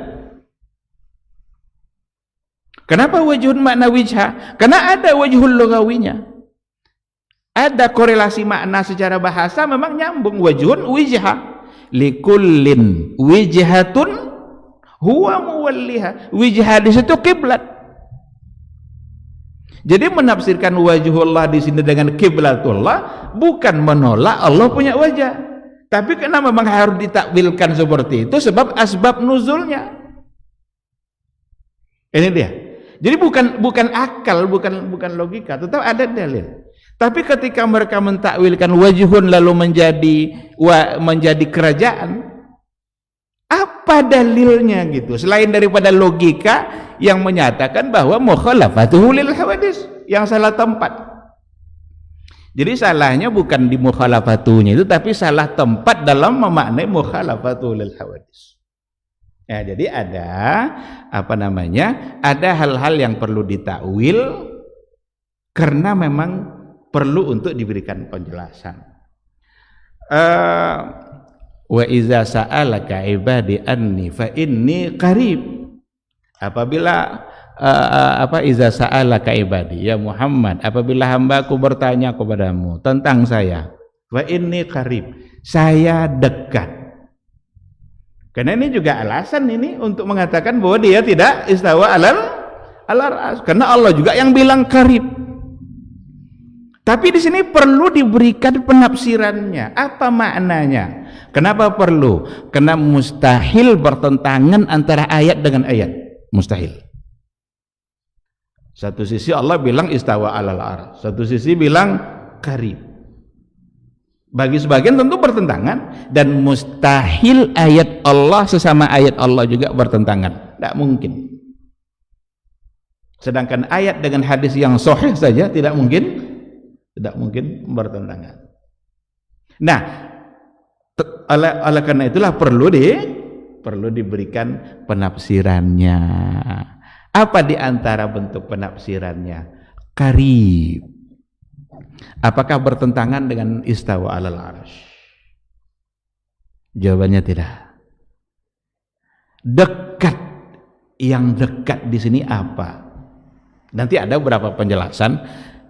Kenapa wajhun makna wijhah? Karena ada wajhul lughawinya. Ada korelasi makna secara bahasa, memang nyambung. Wajhun wijhah. Likullin wijhatun huwa muwalliha. Wijhah di situ kiblat. Jadi menafsirkan wajhullah di sini dengan kiblatullah bukan menolak Allah punya wajah. Tapi karena memang harus ditakwilkan seperti itu sebab asbab nuzulnya. Ini dia. Jadi bukan akal, bukan logika, tetap ada dalil. Tapi ketika mereka mentakwilkan wajhun lalu menjadi kerajaan, apa dalilnya gitu? Selain daripada logika yang menyatakan bahwa mukhalafatuhu lil hawadis, yang salah tempat. Jadi salahnya bukan di mukhalafatunya itu, tapi salah tempat dalam memaknai mukhalafatu lil hawadis. Ya, jadi ada hal-hal yang perlu ditakwil karena memang perlu untuk diberikan penjelasan. Wa iza sa'alaka ibadi anni fa inni qarib. Apabila iza sa'alaka ibadi ya Muhammad, apabila hambaku bertanya kepadamu tentang saya, wa inni qarib, saya dekat. Karena ini juga alasan ini untuk mengatakan bahwa dia tidak istawa alal ars, karena Allah juga yang bilang qarib. Tapi di sini perlu diberikan penafsirannya. Apa maknanya? Kenapa perlu? Karena mustahil bertentangan antara ayat dengan ayat. Mustahil. Satu sisi Allah bilang istawa alal arsy, satu sisi bilang qarib. Bagi sebagian tentu bertentangan, dan mustahil ayat Allah sesama ayat Allah juga bertentangan. Tidak mungkin. Sedangkan ayat dengan hadis yang sahih saja tidak mungkin bertentangan. Nah, oleh karena itulah perlu diberikan penafsirannya. Apa di antara bentuk penafsirannya? Qarib. Apakah bertentangan dengan istawa alal arsy? Jawabannya tidak. Dekat. Yang dekat di sini apa? Nanti ada beberapa penjelasan.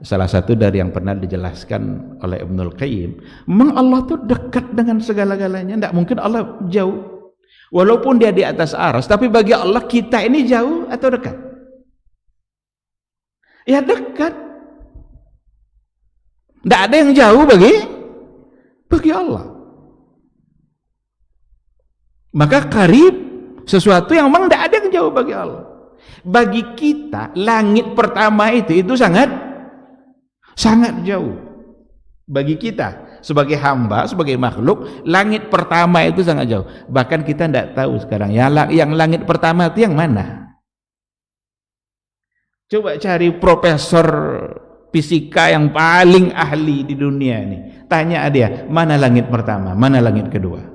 Salah satu dari yang pernah dijelaskan oleh Ibnul Qayyim, memang Allah tuh dekat dengan segala-galanya. Tidak mungkin Allah jauh. Walaupun dia di atas arsy, tapi bagi Allah kita ini jauh atau dekat? Ya dekat. Tidak ada yang jauh bagi Allah. Maka qarib, sesuatu yang memang tidak ada yang jauh bagi Allah. Bagi kita, langit pertama itu sangat jauh. Bagi kita sebagai hamba, sebagai makhluk, langit pertama itu sangat jauh. Bahkan kita tidak tahu sekarang yang langit pertama itu yang mana. Coba cari profesor fisika yang paling ahli di dunia ini, tanya dia, mana langit pertama, mana langit kedua.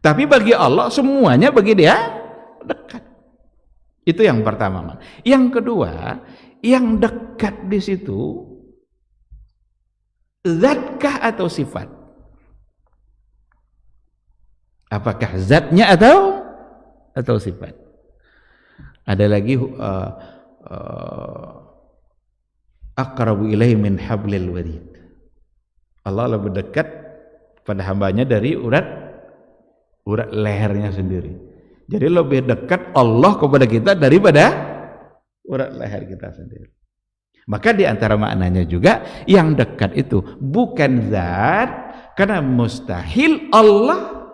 Tapi bagi Allah semuanya bagi dia dekat. Itu yang pertama. Yang kedua, yang dekat di situ zatkah atau sifat? Apakah zatnya atau sifat? Ada lagi aqrabu ilaihi min hablil warid. Allah lebih dekat pada hambanya dari urat lehernya sendiri. Jadi lebih dekat Allah kepada kita daripada urat leher kita sendiri. Maka di antara maknanya juga yang dekat itu bukan zat, karena mustahil Allah.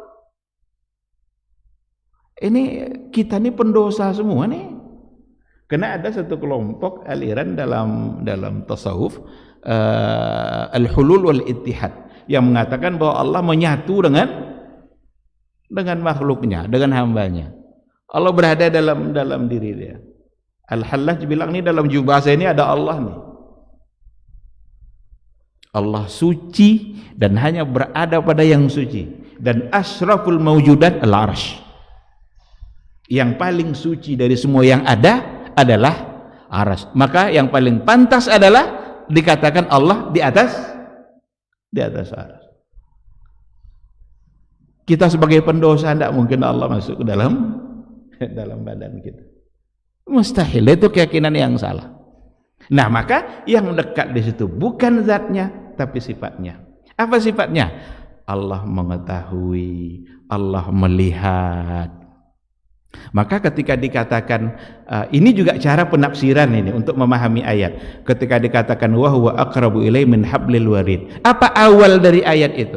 Ini kita ini pendosa semua nih. Karena ada satu kelompok aliran dalam tasawuf al-hulul wal ittihad yang mengatakan bahwa Allah menyatu dengan makhluknya, dengan hambanya. Allah berada dalam diri dia. Al-Hallaj bilang nih dalam jubah saya ini ada Allah nih. Allah suci dan hanya berada pada yang suci. Dan asyraful mawjudat al-arsy. Yang paling suci dari semua yang ada adalah arsy. Maka yang paling pantas adalah dikatakan Allah di atas arsy. Kita sebagai pendosa tidak mungkin Allah masuk ke dalam badan kita. Mustahil, itu keyakinan yang salah. Nah, maka yang dekat di situ bukan zatnya tapi sifatnya. Apa sifatnya? Allah mengetahui, Allah melihat. Maka ketika dikatakan ini juga cara penafsiran ini untuk memahami ayat. Ketika dikatakan wa huwa aqrabu ilaihi min hablil warid. Apa awal dari ayat itu?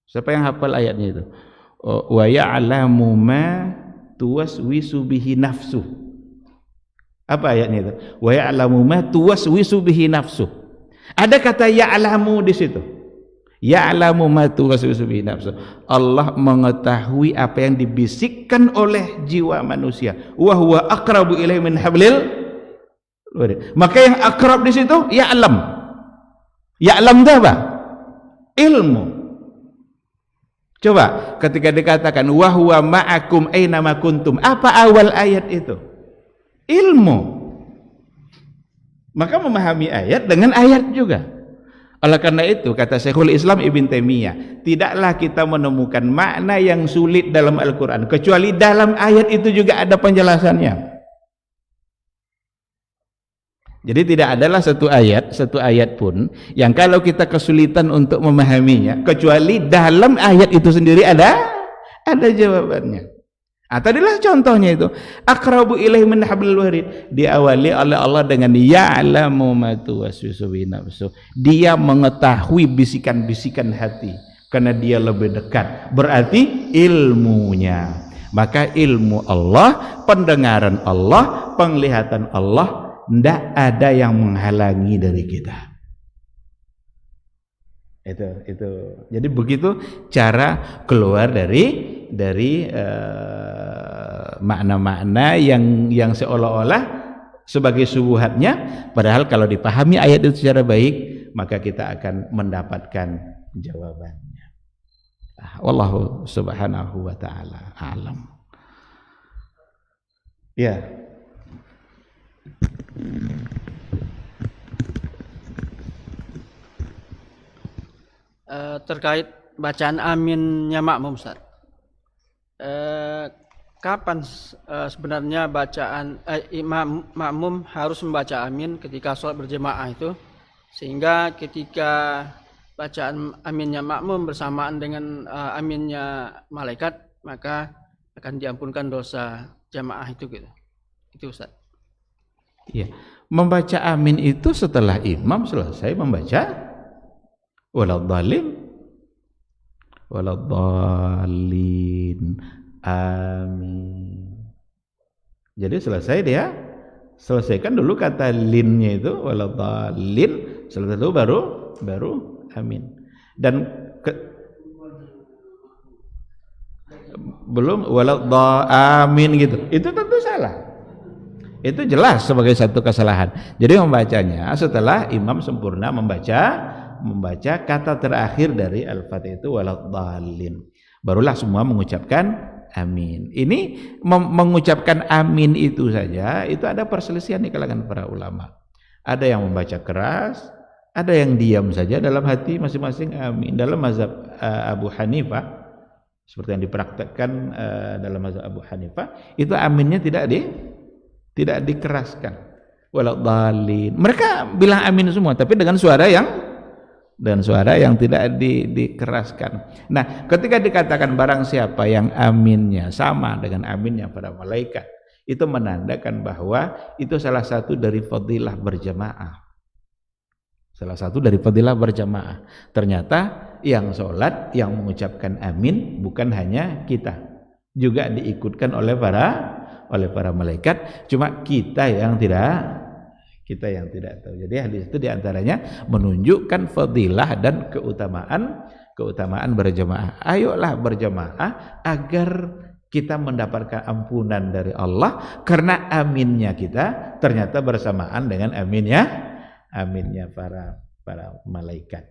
Siapa yang hafal ayatnya itu? Wa ya'lamu ma tuwaswisu bihi nafsu. Apa ayatnya itu? Wa ya'lamu ma tuwaswisu bihi nafsu. Ada kata ya'lamu di situ. Ya'lamu ma tuwaswisu bihi nafsu. Allah mengetahui apa yang dibisikkan oleh jiwa manusia. Wa huwa aqrabu ilaihi min hablil warid. Maka yang akrab di situ ya'lam. Ya'lam itu apa? Ilmu. Coba ketika dikatakan wa huwa ma'akum aina ma kuntum, apa awal ayat itu? Ilmu. Maka memahami ayat dengan ayat juga. Oleh karena itu kata Syekhul Islam Ibn Taimiyah, tidaklah kita menemukan makna yang sulit dalam Al-Qur'an kecuali dalam ayat itu juga ada penjelasannya. Jadi tidak adalah satu ayat pun yang kalau kita kesulitan untuk memahaminya kecuali dalam ayat itu sendiri ada jawabannya. Tadilah contohnya itu aqrabu ilaihi min hablil warid, diawali oleh Allah dengan ya'lamu ma tuwaswisu bi nafsu, dia mengetahui bisikan-bisikan hati karena dia lebih dekat, berarti ilmunya. Maka ilmu Allah, pendengaran Allah, penglihatan Allah, tidak ada yang menghalangi dari kita. Itu. Jadi begitu cara keluar dari makna-makna yang seolah-olah sebagai subuhatnya, padahal kalau dipahami ayat itu secara baik, maka kita akan mendapatkan jawabannya. Wallahu subhanahu wa ta'ala a'lam. Ya. Terkait bacaan aminnya makmum, Ustaz. Kapan sebenarnya bacaan imam makmum harus membaca amin ketika sholat berjamaah itu, sehingga ketika bacaan aminnya makmum bersamaan dengan aminnya malaikat, maka akan diampunkan dosa jamaah itu gitu. Itu Ustaz. Iya. Membaca amin itu setelah imam selesai membaca waladhdallin amin. Jadi selesaikan dulu kata linnya itu waladhdallin, setelah itu baru amin. Dan belum amin gitu. Itu tentu salah. Itu jelas sebagai satu kesalahan. Jadi membacanya setelah imam sempurna membaca kata terakhir dari Al-Fatihah itu waladhdallin. Barulah semua mengucapkan amin. Ini mengucapkan amin itu saja itu ada perselisihan di kalangan para ulama. Ada yang membaca keras, ada yang diam saja dalam hati masing-masing amin. Dalam mazhab Abu Hanifah, seperti yang dipraktekkan dalam mazhab Abu Hanifah, itu aminnya tidak dikeraskan. Waladhdallin. Mereka bilang amin semua, tapi dengan suara yang tidak dikeraskan. Nah, ketika dikatakan barang siapa yang aminnya sama dengan aminnya para malaikat, itu menandakan bahwa itu salah satu dari fadilah berjamaah. Ternyata yang sholat, yang mengucapkan amin bukan hanya kita, juga diikutkan oleh para malaikat. Cuma kita yang tidak tahu. Jadi hadis itu diantaranya menunjukkan fadilah dan keutamaan berjamaah. Ayolah berjamaah agar kita mendapatkan ampunan dari Allah karena aminnya kita ternyata bersamaan dengan aminnya para malaikat.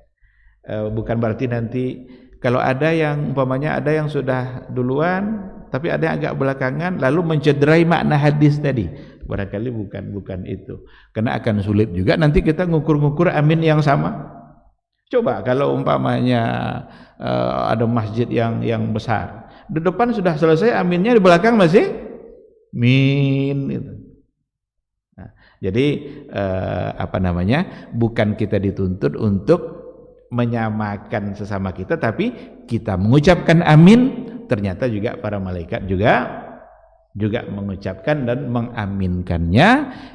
Bukan berarti nanti kalau ada yang umpamanya ada yang sudah duluan tapi ada yang agak belakangan lalu mencederai makna hadis tadi, barangkali bukan itu, karena akan sulit juga nanti kita ngukur-ngukur amin yang sama. Coba kalau umpamanya ada masjid yang besar, di depan sudah selesai aminnya, di belakang masih min gitu. Nah, jadi bukan kita dituntut untuk menyamakan sesama kita, tapi kita mengucapkan amin, ternyata juga para malaikat juga mengucapkan dan mengaminkannya,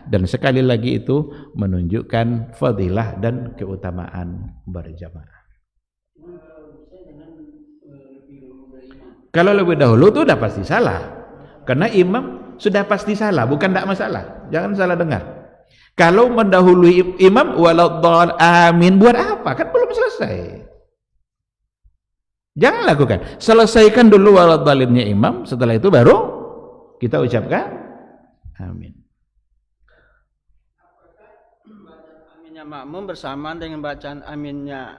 dan sekali lagi itu menunjukkan fadilah dan keutamaan berjamaah. Kalau lebih dahulu itu sudah pasti salah, karena imam sudah pasti salah, bukan tidak masalah, jangan salah dengar. Kalau mendahului imam waladhdallin amin, buat apa? Kan belum selesai. Jangan lakukan. Selesaikan dulu waladhdallinnya imam, setelah itu baru kita ucapkan amin. Bacaan aminnya makmum bersamaan dengan bacaan aminnya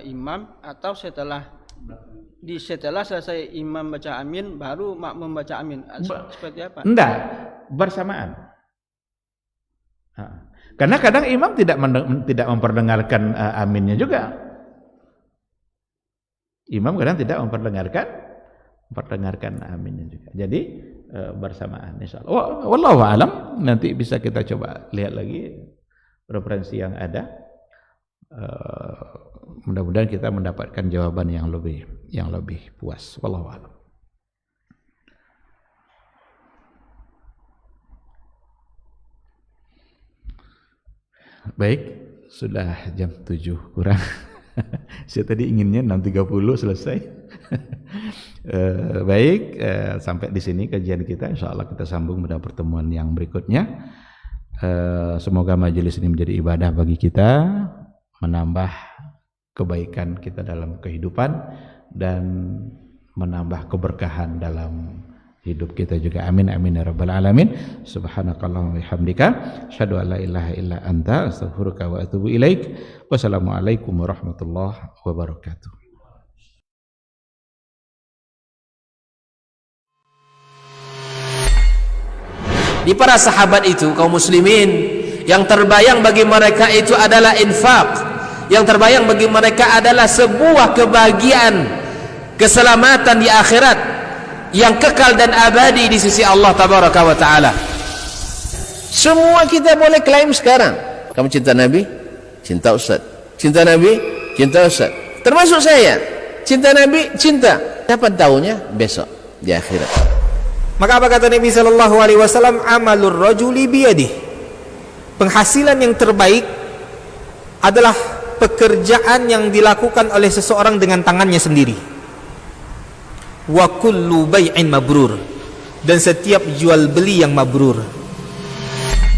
imam, atau setelah selesai imam baca amin baru makmum baca amin, seperti apa? Enggak, bersamaan. Karena kadang imam tidak memperdengarkan aminnya juga. Imam kadang tidak memperdengarkan aminnya juga. Jadi bersamaan insyaallah. Wallahu a'lam. Nanti bisa kita coba lihat lagi referensi yang ada. Mudah-mudahan kita mendapatkan jawaban yang lebih puas. Wallahu a'lam. Baik, sudah jam 7 kurang. Saya tadi inginnya 6.30 selesai. Baik, sampai di sini kajian kita. Insya Allah kita sambung pada pertemuan yang berikutnya. Semoga majelis ini menjadi ibadah bagi kita, menambah kebaikan kita dalam kehidupan dan menambah keberkahan dalam hidup kita juga. Amin amin ya rabbal alamin. Subhanakallahumma wa bihamdika asyhadu an la ilaha illa anta astaghfiruka wa atubu ilaik. Wassalamualaikum warahmatullahi wabarakatuh. Di para sahabat itu, kaum muslimin, yang terbayang bagi mereka itu adalah infak, yang terbayang bagi mereka adalah sebuah kebahagiaan, keselamatan di akhirat yang kekal dan abadi di sisi Allah tabaraka wa taala. Semua kita boleh klaim sekarang. Kamu cinta Nabi? Cinta Ustaz. Cinta Nabi? Cinta Ustaz. Termasuk saya. Cinta Nabi? Cinta. Kapan tahunya? Besok di akhirat. Maka apa kata Nabi sallallahu alaihi wasallam? Amalur rajuli biyadih. Penghasilan yang terbaik adalah pekerjaan yang dilakukan oleh seseorang dengan tangannya sendiri. Wa kullu bai'in mabrur, dan setiap jual beli yang mabrur.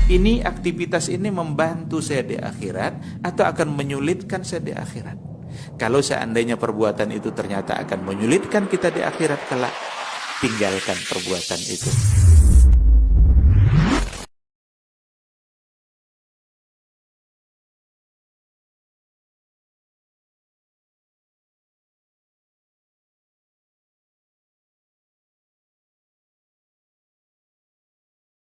Ini aktivitas ini membantu saya di akhirat atau akan menyulitkan saya di akhirat? Kalau seandainya perbuatan itu ternyata akan menyulitkan kita di akhirat kelak, tinggalkan perbuatan itu.